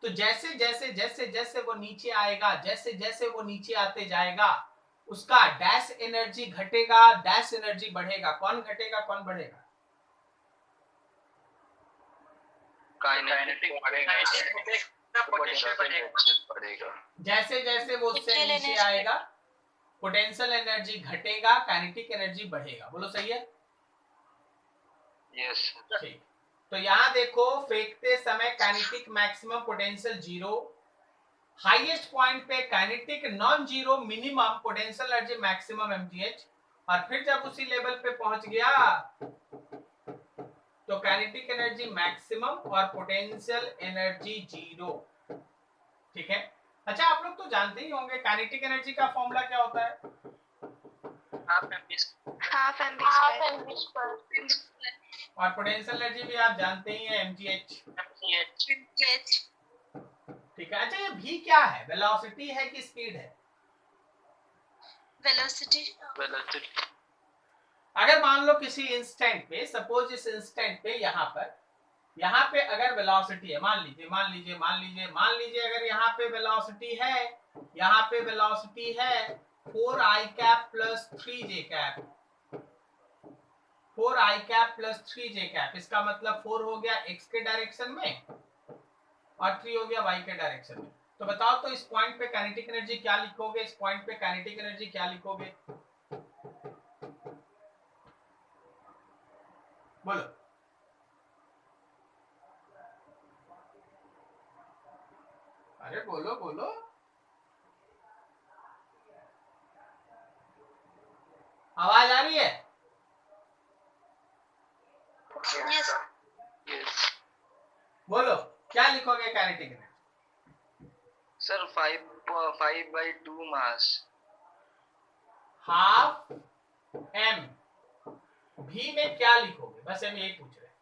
S1: तो जैसे जैसे जैसे जैसे वो नीचे आएगा, जैसे जैसे वो नीचे आते जाएगा, उसका डैश एनर्जी घटेगा, डैश एनर्जी बढ़ेगा। कौन घटेगा कौन बढ़ेगा?
S2: काइनेटिक बढ़ेगा,
S3: पोटेंशियल
S2: बढ़ेगा।
S1: जैसे जैसे वो उससे नीचे आएगा पोटेंशियल एनर्जी घटेगा, काइनेटिक एनर्जी बढ़ेगा। बोलो सही है?
S2: यस।
S1: ठीक, तो यहां देखो फेंकते समय kinetic maximum potential 0, highest point पे kinetic non zero minimum potential energy maximum mgh, और फिर जब उसी लेवल पे पहुंच गया तो काइनेटिक एनर्जी मैक्सिमम और पोटेंशियल एनर्जी 0। ठीक है, अच्छा आप लोग तो जानते ही होंगे काइनेटिक एनर्जी का फॉर्मूला क्या होता है?
S3: Half mv square.
S1: और पोटेंशियल एनर्जी भी आप जानते ही हैं mgh। ठीक है, अच्छा ये v क्या है? वेलोसिटी है कि स्पीड है?
S3: वेलोसिटी।
S1: अगर मान लो किसी इंस्टेंट पे, सपोज इस इंस्टेंट पे यहाँ पे अगर वेलोसिटी है, मान लीजिए अगर यहाँ पे वेलोसिटी है 4i cap plus 3j cap, 4i cap plus 3j cap, इसका मतलब 4 हो गया x के डायरेक्शन में और 3 हो गया y के डायरेक्शन में। तो बताओ तो इस पॉइंट पे काइनेटिक एनर्जी क्या लिखोगे? इस पॉइंट पे काइनेटिक एनर्जी क्या लिखोगे? बोलो। अरे बोलो बोलो। आवाज आ रही है?
S3: यस।
S1: बोलो क्या लिखोगे kinetic energy?
S2: Sir 5/2 mass.
S1: Half m। v में क्या लिखोगे? बस हम यही पूछ रहे हैं,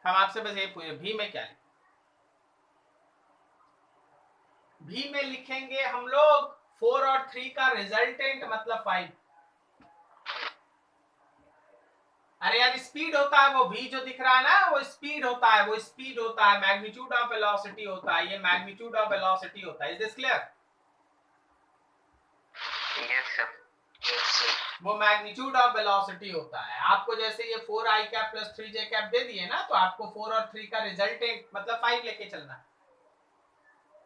S1: हम आपसे बस यही पूछ रहे, v में क्या लिखोगे? v में लिखेंगे हम लोग 4 और 3 का रिजल्टेंट मतलब 5। अरे यार स्पीड होता है वो v जो दिख रहा है ना, वो स्पीड होता है, मैग्नीट्यूड ऑफ वेलोसिटी होता है, ये मैग्नीट्यूड ऑफ वेलोसिटी होता है। Is this clear?
S2: Yes sir.
S1: वो मैग्नीट्यूड ऑफ वेलोसिटी होता है। आपको जैसे ये 4i cap plus 3j cap दे दिए ना, तो आपको 4 और 3 का रिजल्टेंट मतलब 5 लेके चलना है।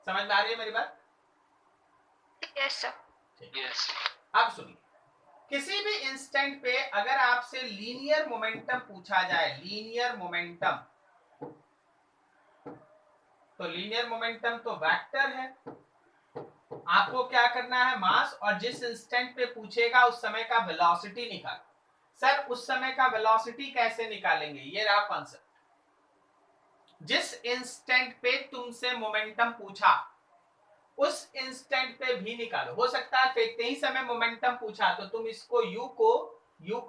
S1: समझ में आ रही है मेरी बात?
S3: Yes sir.
S2: यस।
S1: अब सुनिए, किसी भी इंस्टेंट पे अगर आपसे लीनियर मोमेंटम पूछा जाए, लीनियर मोमेंटम, तो लीनियर मोमेंटम तो वेक्टर है। आपको क्या करना है? मास और जिस इंस्टेंट पे पूछेगा उस समय का वेलोसिटी निकालो। सर उस समय का वेलोसिटी कैसे निकालेंगे? ये रहा कॉन्सेप्ट। जिस इंस्टेंट पे तुमसे मोमेंटम पूछा उस इंस्टेंट पे भी निकालो। हो सकता है फेंकते ही समय मोमेंटम पूछा तो तुम इसको u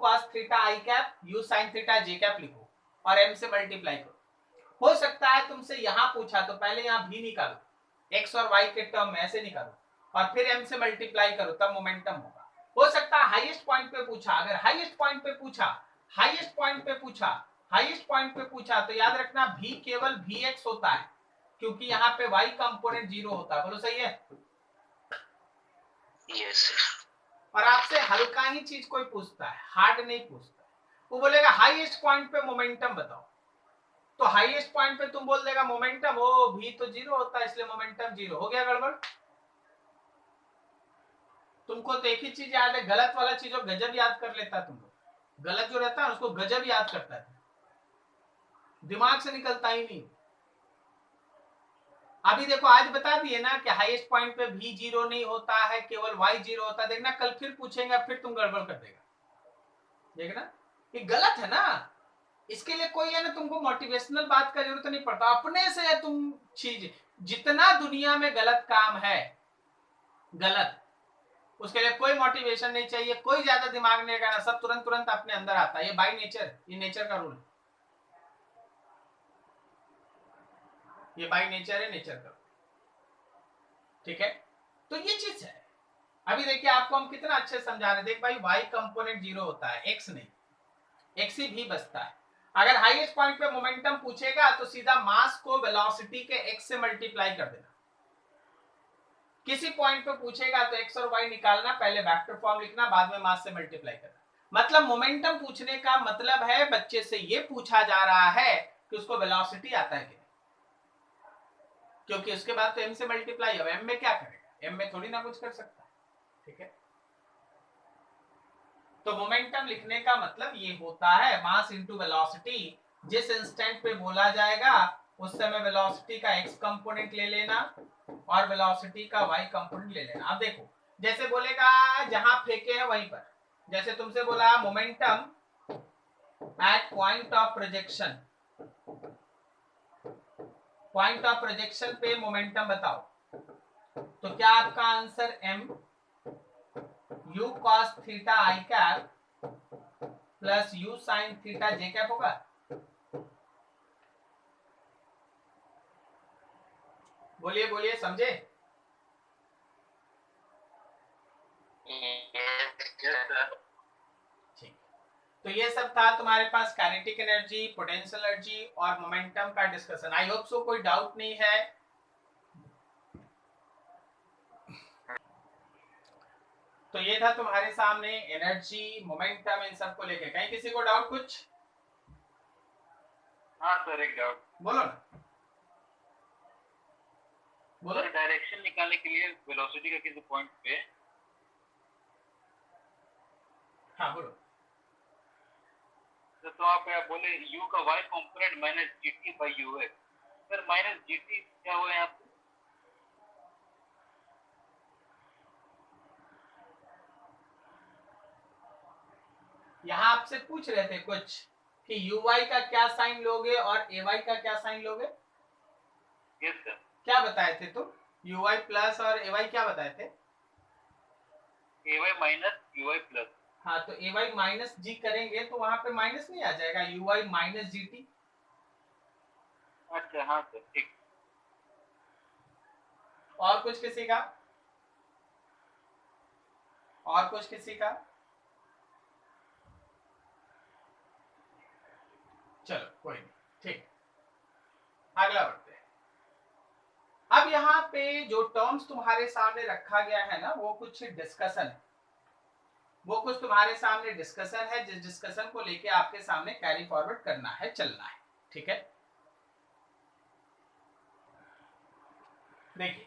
S1: cos theta i cap u sin theta j cap लिखो और m से मल्टीप्लाई करो। हो सकता है तुमसे यहां पूछा तो पहले यहां भी निकालो, x और y के टर्म में ऐसे निकालो और फिर m से मल्टीप्लाई करो, तब मोमेंटम होगा। हो सकता है हाईएस्ट पॉइंट पे पूछा, अगर हाईएस्ट पॉइंट पे पूछा तो याद रखना v केवल vx होता है, क्योंकि यहाँ पे y कंपोनेंट 0 होता है। बोलो सही है?
S2: यस।
S1: और आपसे हल्का ही चीज कोई पूछता है, हार्ड नहीं पूछता, वो बोलेगा हाईएस्ट पॉइंट पे मोमेंटम बताओ, तो हाईएस्ट पॉइंट पे तुम बोल देगा मोमेंटम, ओ v तो 0 होता है इसलिए मोमेंटम 0 हो गया। गड़बड़। तुमको तो एक ही चीज याद है, गलत वाला चीज और गजब याद कर लेता तुम लोग। गलत जो रहता है उसको गजब याद करता है, दिमाग से निकलता ही नहीं। अभी देखो आज बता दिए ना कि हाईएस्ट पॉइंट पे भी 0 नहीं होता है, केवल y 0 होता है। देखना कल फिर पूछेंगे, फिर तुम गड़बड़ कर देगा। देखना ये गलत है ना, इसके लिए कोई है ना तुमको मोटिवेशनल बात का जरूरत नहीं पड़ता, अपने से तुम चीज, जितना दुनिया में गलत काम है गलत, उसके लिए कोई मोटिवेशन नहीं चाहिए, कोई ज्यादा दिमाग नहीं लगाना, सब तुरंत तुरंत अपने अंदर आता है। ये बाय नेचर, ये नेचर का रूल, ये बाय नेचर है, नेचर का। ठीक है, तो ये चीज है। अभी देखिए आपको हम कितना अच्छे समझा रहे हैं। देख भाई y कंपोनेंट 0 होता है, x नहीं। एक्स ही भी बचता है। अगर हाईएस्ट पॉइंट पे मोमेंटम पूछेगा तो सीधा मास को वेलोसिटी के एक्स से मल्टीप्लाई कर देना। किसी पॉइंट पे पूछेगा तो एक्स और वाई निकालना, पहले वेक्टर फॉर्म लिखना, बाद में मास से मल्टीप्लाई करना। मतलब मोमेंटम पूछने का मतलब है बच्चे से ये पूछा जा रहा है कि उसको वेलोसिटी आता है कि नहीं, क्योंकि उसके बाद तो एम से मल्टीप्लाई है। एम में क्या करेगा, एम में थोड़ी ना कुछ कर सकता है, ठीक है। तो मोमेंटम लिखने का मतलब ये होता है मास इनटू वेलोसिटी। जिस इंस्टेंट पे बोला जाएगा उस समय वेलोसिटी का एक्स कंपोनेंट ले लेना और वेलोसिटी का वाई कंपोनेंट ले लेना। अब देखो, जैसे बोलेगा जहां फेंके हैं वहीं पर, जैसे तुमसे बोला momentum at point of projection, point of projection पे मोमेंटम बताओ, तो क्या आपका answer m u cos theta I cap plus u sin theta J cap होगा? बोलिए बोलिए, समझे? ठीक, तो ये सब था तुम्हारे पास काइनेटिक एनर्जी, पोटेंशियल एनर्जी और मोमेंटम का डिस्कशन। आई होप सो कोई डाउट नहीं है। तो ये था तुम्हारे सामने एनर्जी, मोमेंटम, इन सब को लेके। कहीं किसी को डाउट कुछ?
S4: हाँ सर, एक डाउट।
S1: बोलो ना, बोलो।
S4: डायरेक्शन निकालने के लिए वेलोसिटी का किसी पॉइंट पे,
S1: हाँ बोलो।
S4: तो आप बोले u का y component minus gt by you है। सर माइनस gt क्या हुआ यहाँ पे?
S1: यहाँ आपसे पूछ रहे थे कुछ कि uy का क्या साइन लोगे और ay का क्या साइन लोगे?
S4: Yes sir.
S1: क्या बताए थे तुम? uy प्लस और ay क्या बताए थे?
S4: ay minus uy plus.
S1: हाँ, तो ay माइनस जी करेंगे तो वहां पे माइनस नहीं आ जाएगा, uy माइनस gt।
S4: अच्छा हाँ सर, ठीक।
S1: और कुछ किसी का? और कुछ किसी का? चलो कोई नहीं, ठीक, अगला बढ़ते हैं। अब यहाँ पे जो टर्म्स तुम्हारे सामने रखा गया है ना, वो कुछ डिस्कशन है, वो कुछ तुम्हारे सामने डिस्कशन है, जिस डिस्कशन को लेके आपके सामने कैरी फॉरवर्ड करना है, चलना है, ठीक है। देखिए,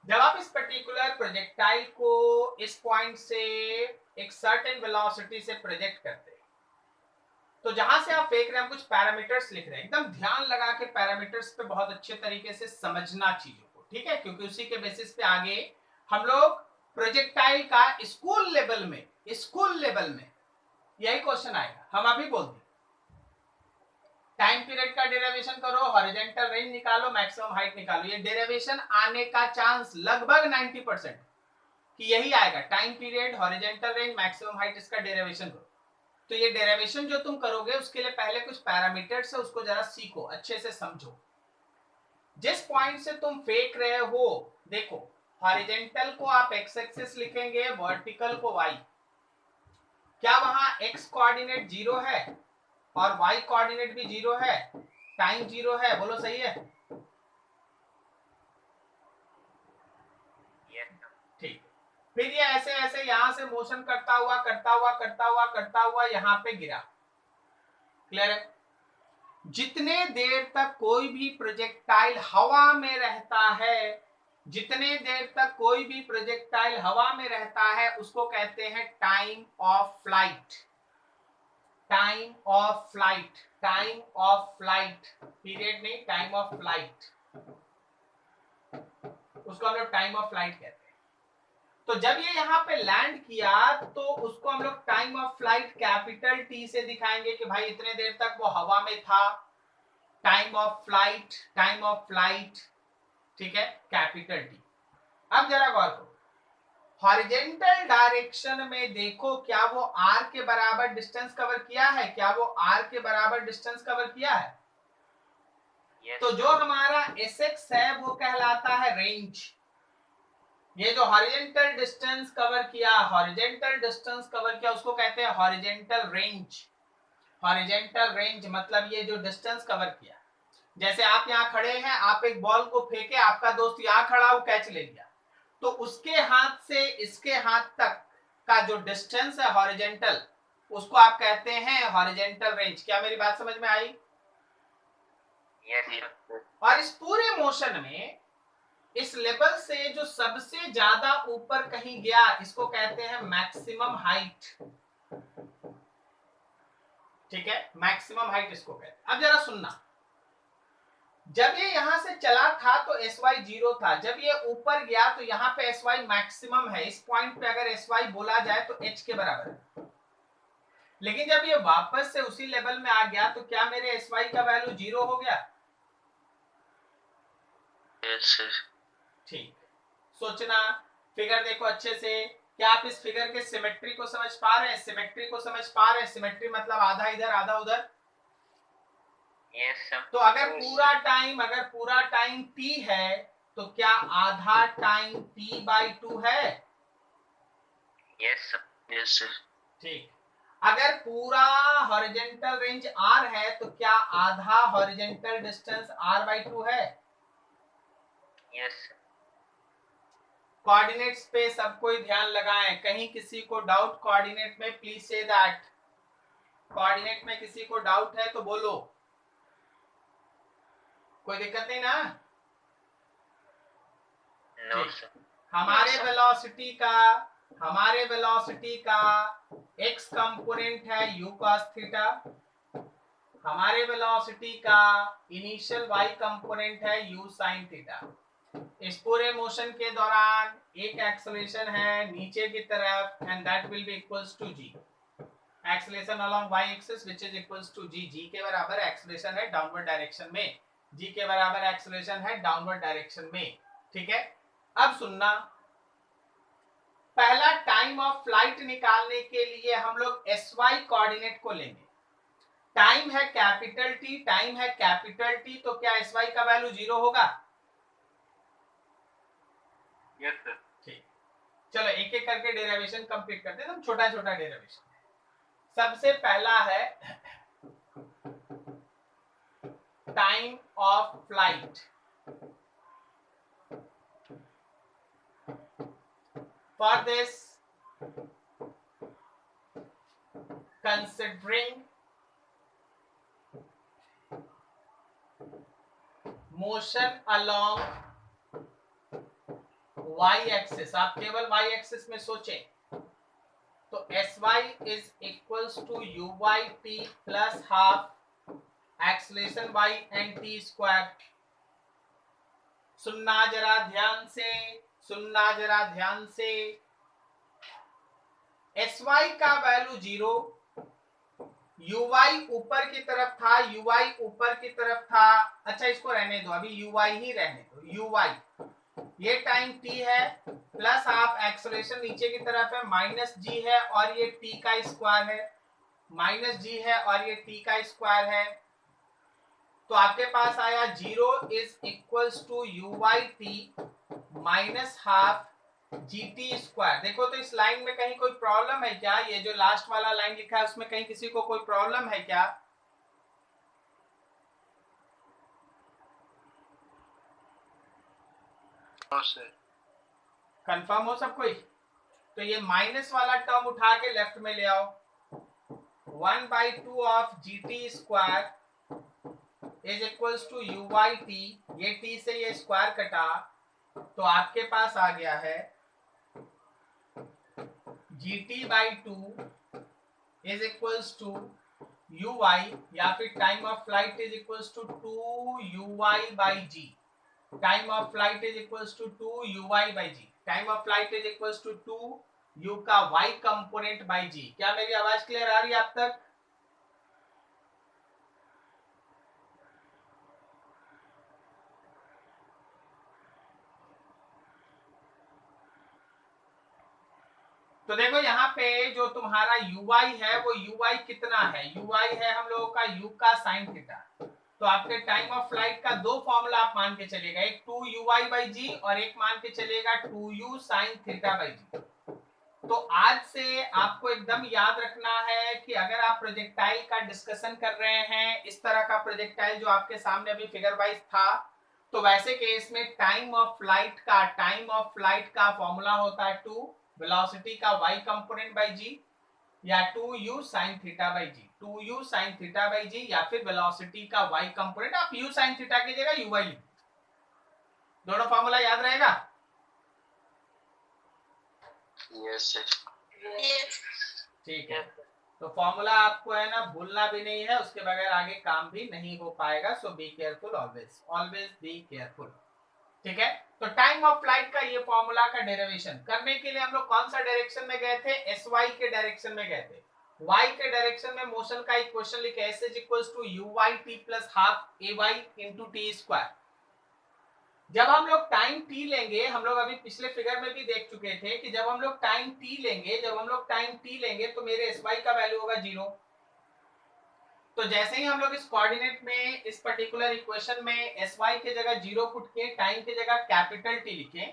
S1: जब आप इस पर्टिकुलर प्रोजेक्टाइल को इस पॉइंट से एक सर्टेन वेलोसिटी से प्रोजेक्ट करते हैं, तो जहां से आप फेंक रहे हैं, कुछ पैरामीटर्स लिख रहे हैं, एकदम ध्यान लगा के पैरामीटर्स पे बहुत अच्छे तरीके से समझना चीजों को, ठीक है, क्योंकि उसी के बेसिस पे आगे हम लोग प्रोजेक्टाइल का स्कूल लेवल में यही क्वेश्चन आएगा। हम अभी बोल दें, टाइम पीरियड का डेरिवेशन करो, हॉरिजॉन्टल रेंज निकालो, मैक्सिमम हाइट निकालो, ये डेरिवेशन आने का चांस लगभग 90% कि यही आएगा। Time period, horizontal range, maximum height, इसका डेरिवेशन करो। तो ये डेरिवेशन जो तुम करोगे उसके लिए पहले कुछ पैरामीटर्स है, उसको जरा सीखो, अच्छे से समझो। जिस पॉइंट से तुम फेंक रहे हो, देखो, हॉरिजॉन्टल को आप एक्स एक्सिस लिखेंगे, वर्टिकल को वाई। क्या वहां एक्स कोऑर्डिनेट 0 है और वाई कोऑर्डिनेट भी 0 है, टाइम 0 है? बोलो सही है? ठीक। फिर ये ऐसे ऐसे यहां से मोशन करता हुआ यहां पे गिरा। क्लियर है? जितने देर तक कोई भी प्रोजेक्टाइल हवा में रहता है, जितने देर तक कोई भी प्रोजेक्टाइल हवा में रहता है, उसको कहते हैं time of flight. Time of flight, time of flight, period नहीं, टाइम ऑफ फ्लाइट, उसको हम लोग टाइम ऑफ फ्लाइट कहते हैं। तो जब ये यहाँ पे लैंड किया तो उसको हम लोग time of flight capital T से दिखाएंगे कि भाई इतने देर तक वो हवा में था, टाइम ऑफ फ्लाइट, ठीक है, कैपिटल टी। अब जरा गौर करो, हॉरिजॉन्टल डायरेक्शन में देखो, क्या वो आर के बराबर डिस्टेंस कवर किया है? क्या वो आर के बराबर डिस्टेंस कवर किया है? तो जो हमारा एसएक्स है वो कहलाता है रेंज, ये जो हॉरिजेंटल डिस्टेंस कवर किया, हॉरिजेंटल डिस्टेंस कवर किया उसको कहते हैं हॉरिजेंटल रेंज। हॉरिजेंटल रेंज मतलब ये जो डिस्टेंस कवर किया, जैसे आप यहाँ खड़े हैं, आप एक बॉल को फेंके, आपका दोस्त यहाँ खड़ा हो कैच ले लिया, तो उसके हाथ से इसके हाथ तक का जो डिस्टेंस है हॉरिजेंटल, उसको आप कहते हैं हॉरिजेंटल रेंज। क्या मेरी बात समझ में आई?
S3: यस।
S1: और इस पूरे मोशन में इस लेवल से जो सबसे ज्यादा ऊपर कहीं गया, इसको कहते हैं मैक्सिमम हाइट। ठीक है, मैक्सिमम हाइट इसको कहते हैं। अब जरा सुनना, जब ये यहां से चला था तो SY 0 था, जब ये ऊपर गया तो यहाँ पे SY मैक्सिमम है। इस पॉइंट पे अगर SY बोला जाए तो H के बराबर है। लेकिन जब ये वापस से उसी लेवल में आ गया तो क्या मेरे SY का वैल्यू 0 हो गया?
S3: यस।
S1: ठीक, सोचना, फिगर देखो अच्छे से। क्या आप इस फिगर के सिमेट्री को समझ पा रहे हैं? सिमेट्री को समझ पा रहे हैं? सिमेट्री मतलब आधा इधर आधा उधर।
S3: यस।
S1: तो अगर पूरा टाइम t है तो क्या आधा टाइम t/2 है?
S3: यस। यस।
S1: ठीक, अगर पूरा हॉरिजेंटल रेंज r है तो क्या आधा हॉरिजेंटल डिस्टेंस r/2 है?
S3: यस।
S1: कोऑर्डिनेट्स पे सब कोई ध्यान लगाएं, कहीं किसी को डाउट कोऑर्डिनेट में, प्लीज से दैट। कोऑर्डिनेट में किसी को डाउट है तो बोलो, कोई दिक्कत नहीं ना?
S3: No sir.
S1: हमारे वेलोसिटी का x कंपोनेंट है u cos थीटा, हमारे वेलोसिटी का इनिशियल y कंपोनेंट है u sin थीटा। इस पूरे मोशन के दौरान एक एक्सेलरेशन है नीचे की तरफ, and that will be equals to g। Acceleration along y axis which is equals to g। g के बराबर एक्सेलरेशन है डाउनवर्ड डायरेक्शन में, g के बराबर एक्सेलरेशन है डाउनवर्ड डायरेक्शन में। ठीक है, अब सुनना, पहला टाइम ऑफ फ्लाइट निकालने के लिए हम लोग SY कोऑर्डिनेट को लेंगे। टाइम है कैपिटल T, तो क्या SY का वैल्यू 0 होगा?
S4: Yes sir.
S1: ठीक, चलो एक एक करके डेरिवेशन कंप्लीट करते हैं, छोटा छोटा डेरिवेशन। सबसे पहला है time of flight. For this, considering motion along y axis, आप केवल y axis में सोचें, तो SY is equals to UYT plus half acceleration y and t square। सुनना जरा ध्यान से, SY का वैल्यू 0, UY ऊपर की तरफ था, अच्छा इसको रहने दो, अभी UY ही रहने दो। UY ये टाइम t है, प्लस हाफ एक्सेलरेशन नीचे की तरफ है, माइनस g है और ये t का स्क्वायर है, माइनस g है और ये t का स्क्वायर है। तो आपके पास आया 0 is equals to UYT minus half GT square. देखो तो इस लाइन में कहीं कोई प्रॉब्लम है क्या? ये जो लास्ट वाला लाइन लिखा है उसमें कहीं किसी को कोई प्रॉब्लम है क्या? कंफर्म हो सब कोई? तो ये माइनस वाला टर्म उठा के लेफ्ट में ले आओ, 1/2 of GT square is equals to UYT। ये t से ये स्क्वायर कटा तो आपके पास आ गया है GT/2 is equals to UY, या फिर time of flight is equals to 2UY/G। Time of flight is equals to 2UY/G। Time of flight is equals to 2U का Y कंपोनेंट बाई G। क्या मेरी आवाज क्लियर आ रही है आप तक? तो देखो यहाँ पे जो तुम्हारा UY है वो UY कितना है? UY है हम लोगों का U का साइन थीटा। तो आपके टाइम ऑफ फ्लाइट का दो फॉर्मूला आप मान के चलेगा, एक 2u/g और एक मान के चलेगा 2u sin θ/g। तो आज से आपको एकदम याद रखना है कि अगर आप प्रोजेक्टाइल का डिस्कशन कर रहे हैं, इस तरह का प्रोजेक्टाइल जो आपके सामने अभी फिगर वाइज था, तो वैसे केस में टाइम ऑफ फ्लाइट का फॉर्मूला होता है 2 वेलोसिटी का y कंपोनेंट बाय g या 2u sin θ/g, 2u sin θ/g या फिर वेलोसिटी का y कंपोनेंट, आप u sin θ की जगह uy लिख, दोनों फॉर्मूला याद रहेगा।
S2: यस
S1: ठीक है, तो फॉर्मूला आपको है ना भूलना भी नहीं है, उसके बगैर आगे काम भी नहीं हो पाएगा। So be careful, always be careful. ठीक है, तो टाइम ऑफ फ्लाइट का ये फॉर्मूला का डेरिवेशन करने के लिए हम लोग कौन सा डायरेक्शन में गए थे? एस वाई के डायरेक्शन में गए थे। y के डायरेक्शन में मोशन का इक्वेशन लिखे, s is equals to uyt plus half ay into t square. जब हम लोग टाइम t लेंगे, हम लोग अभी पिछले फिगर में भी देख चुके थे कि जब हम लोग टाइम t लेंगे तो मेरे sy का वैल्यू होगा 0। तो जैसे ही हम लोग इस कोऑर्डिनेट में, इस पर्टिकुलर इक्वेशन में sy की जगह 0 पुट किए, टाइम की जगह कैपिटल T लिखे,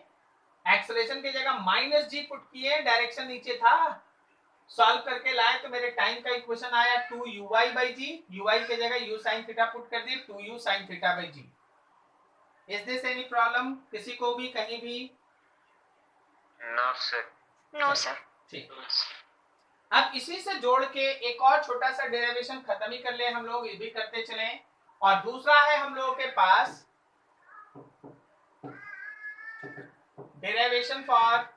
S1: एक्सेलरेशन की जगह -g पुट किए, डायरेक्शन नीचे था, सॉल्व करके लाए तो मेरे टाइम का इक्वेशन आया 2uy/g, uy की जगह u sin थीटा पुट कर दिए, 2u sin θ/g। Is this any problem किसी को भी कहीं भी?
S3: No sir.
S1: ठीक, अब इसी से जोड़ के एक और छोटा सा डेरिवेशन खत्म ही कर ले हम लोग, ये भी करते चले। और दूसरा है हम लोगों के पास डेरिवेशन फॉर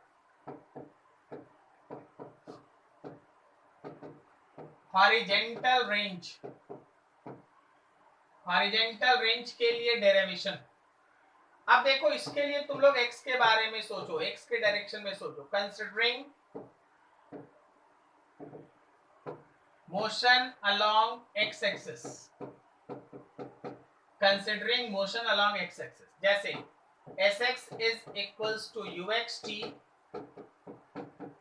S1: हॉरिजेंटल रेंज के लिए डेरिवेशन। अब देखो, इसके लिए तुम लोग x के बारे में सोचो, x के डायरेक्शन में सोचो। Considering motion along x axis, जैसे sx is equals to uxt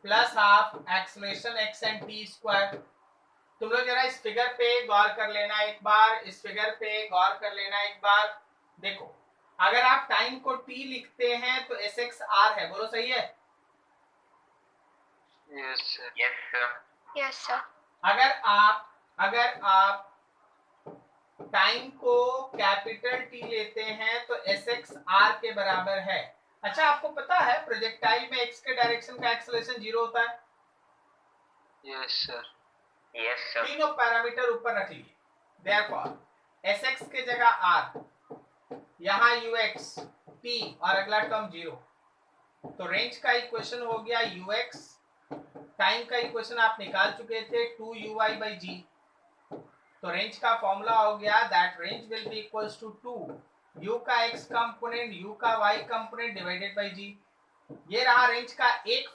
S1: plus half acceleration x and t square. तुम लोग जरा इस फिगर पे गौर कर लेना एक बार, देखो अगर आप टाइम को t लिखते हैं तो sx r है, बोलो सही है?
S3: Yes sir.
S1: अगर आप टाइम को कैपिटल T लेते हैं तो sx r के बराबर है। अच्छा, आपको पता है प्रोजेक्टाइल में x के डायरेक्शन का एक्सेलरेशन 0 होता है?
S2: Yes sir.
S1: तीनों पैरामीटर ऊपर रख लिए, देयरफॉर sx के जगह r, यहाँ ux, t और अगला टर्म 0। तो रेंज का इक्वेशन हो गया ux, टाइम का इक्वेशन आप निकाल चुके थे 2uy/g। तो रेंज का फॉर्मूला हो गया that range will be equals to 2 u का x कंपोनेंट, u का y component divided by g। ये रहा रेंज का एक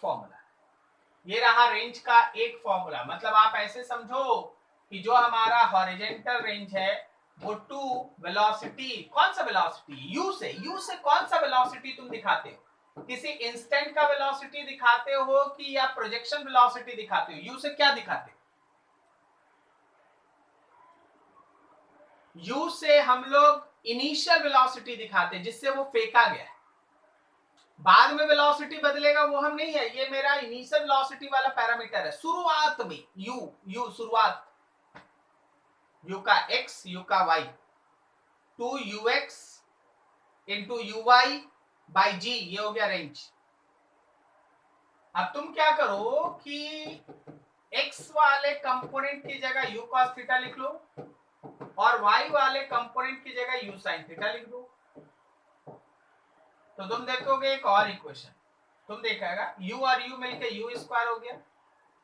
S1: फॉर्मूला। मतलब आप ऐसे समझो कि जो हमारा हॉरिजेंटल रेंज है वो 2 वेलोसिटी, कौन सा वेलोसिटी? u से कौन सा वेलोसिटी तुम दिखाते हो? किसी इंस्टेंट का वेलोसिटी दिखाते हो कि या प्रोजेक्शन वेलोसिटी दिखाते हो? u से क्या दिखाते हो? u से हम लोग इनिशियल वेलोसिटी दिखाते हैं, जिससे वो फेंका गया है। बाद में वेलोसिटी बदलेगा वो हम नहीं है, ये मेरा इनिशियल वेलोसिटी वाला पैरामीटर है। शुरुआत में u शुरुआत, u का x, u का y, 2ux इंटू uy/g, ये हो गया रेंज। अब तुम क्या करो कि x वाले कंपोनेंट की जगह u cos थीटा लिख लो और y वाले कंपोनेंट की जगह u sin थीटा लिख दो। तो तुम देखोगे एक और इक्वेशन, तुम देखेगा u और u मिलके u स्क्वायर हो गया,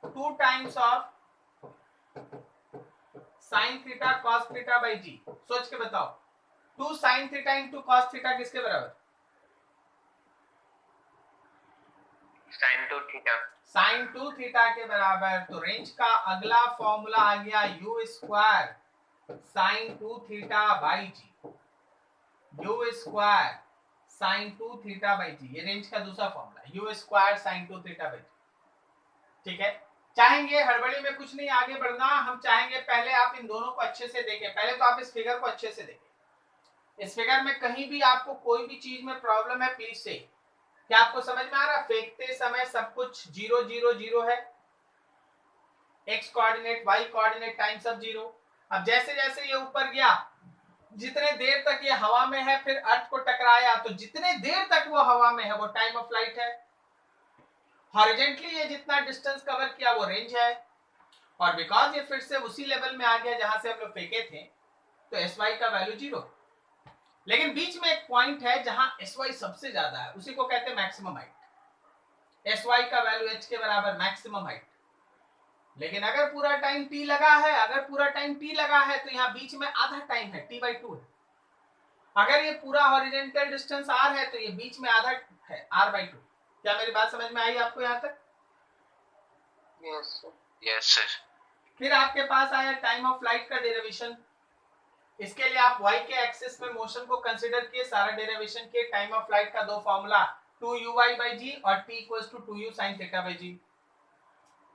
S1: 2 times of sin theta cos theta by g। सोच के बताओ, 2 sin theta into cos theta किसके बराबर? sin 2 थीटा के बराबर। तो रेंज का अगला फॉर्मूला आ गया u square sin 2 theta by g, u square sin 2 theta by g। ये रेंज का दूसरा formula, u square sin 2 theta by g। ठीक है, चाहेंगे हड़बड़ी में कुछ नहीं आगे बढ़ना, हम चाहेंगे पहले आप इन दोनों को अच्छे से देखें। पहले तो आप इस फिगर को अच्छे से देखें। इस फिगर में कहीं भी आपको कोई भी चीज में प्रॉब्लम है प्लीज से, क्या आपको समझ में आ रहा है? फेंकते समय सब कुछ 0 0 0 है, x coordinate y coordinate time सब 0। अब जैसे जैसे ये ऊपर गया, जितने देर तक ये हवा में है फिर अर्थ को टकराया, तो जितने देर तक वो हवा में है वो टाइम ऑफ फ्लाइट है। हॉरिजॉन्टली ये जितना डिस्टेंस कवर किया वो रेंज है, और बिकॉज ये फिर से उसी लेवल में आ गया जहां से हम लोग फेंके थे, तो sy का वैल्यू 0। लेकिन बीच में एक पॉइंट है जहां sy सबसे ज्यादा है, उसी को कहते हैं मैक्सिमम हाइट। sy का वैल्यू h के बराबर मैक्सिमम हाइट। लेकिन अगर पूरा टाइम t लगा है, तो यहाँ बीच में आधा टाइम है, t/2 है। अगर ये पूरा हॉरिजॉन्टल डिस्टेंस r है तो ये बीच में आधा है, r/2। क्या मेरी बात समझ में आई आपको यहाँ तक?
S3: Yes sir.
S1: फिर आपके पास आया टाइम ऑफ फ्लाइट का डेरिवेशन। इसके लिए आप y के एक्सिस में मोशन को कंसीडर किए, सारा डेरिवेशन किए। टाइम ऑफ फ्लाइट का दो फॉर्मूला 2uy/g और t = 2u sin θ/g।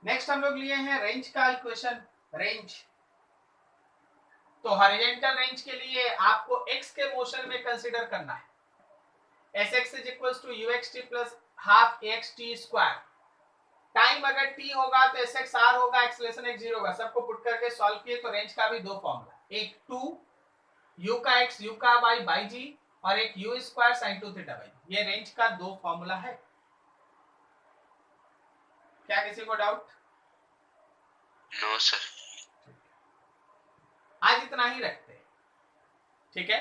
S1: Next हम लोग लिए हैं रेंज का इक्वेशन। रेंज तो हॉरिजॉन्टल रेंज के लिए आपको x के मोशन में कंसीडर करना है। sx = uxt + ½ axt²। टाइम अगर t होगा तो sx r होगा, एक्सेलरेशन x 0 होगा। सबको पुट करके सॉल्व किए तो रेंज का भी दो फॉर्मूला, एक 2 u का x u का y/g और एक u² sin 2θ/g। ये रेंज का दो फॉर्मूला है। क्या किसी को डाउट?
S3: No sir.
S1: आज इतना ही रखते हैं, ठीक है।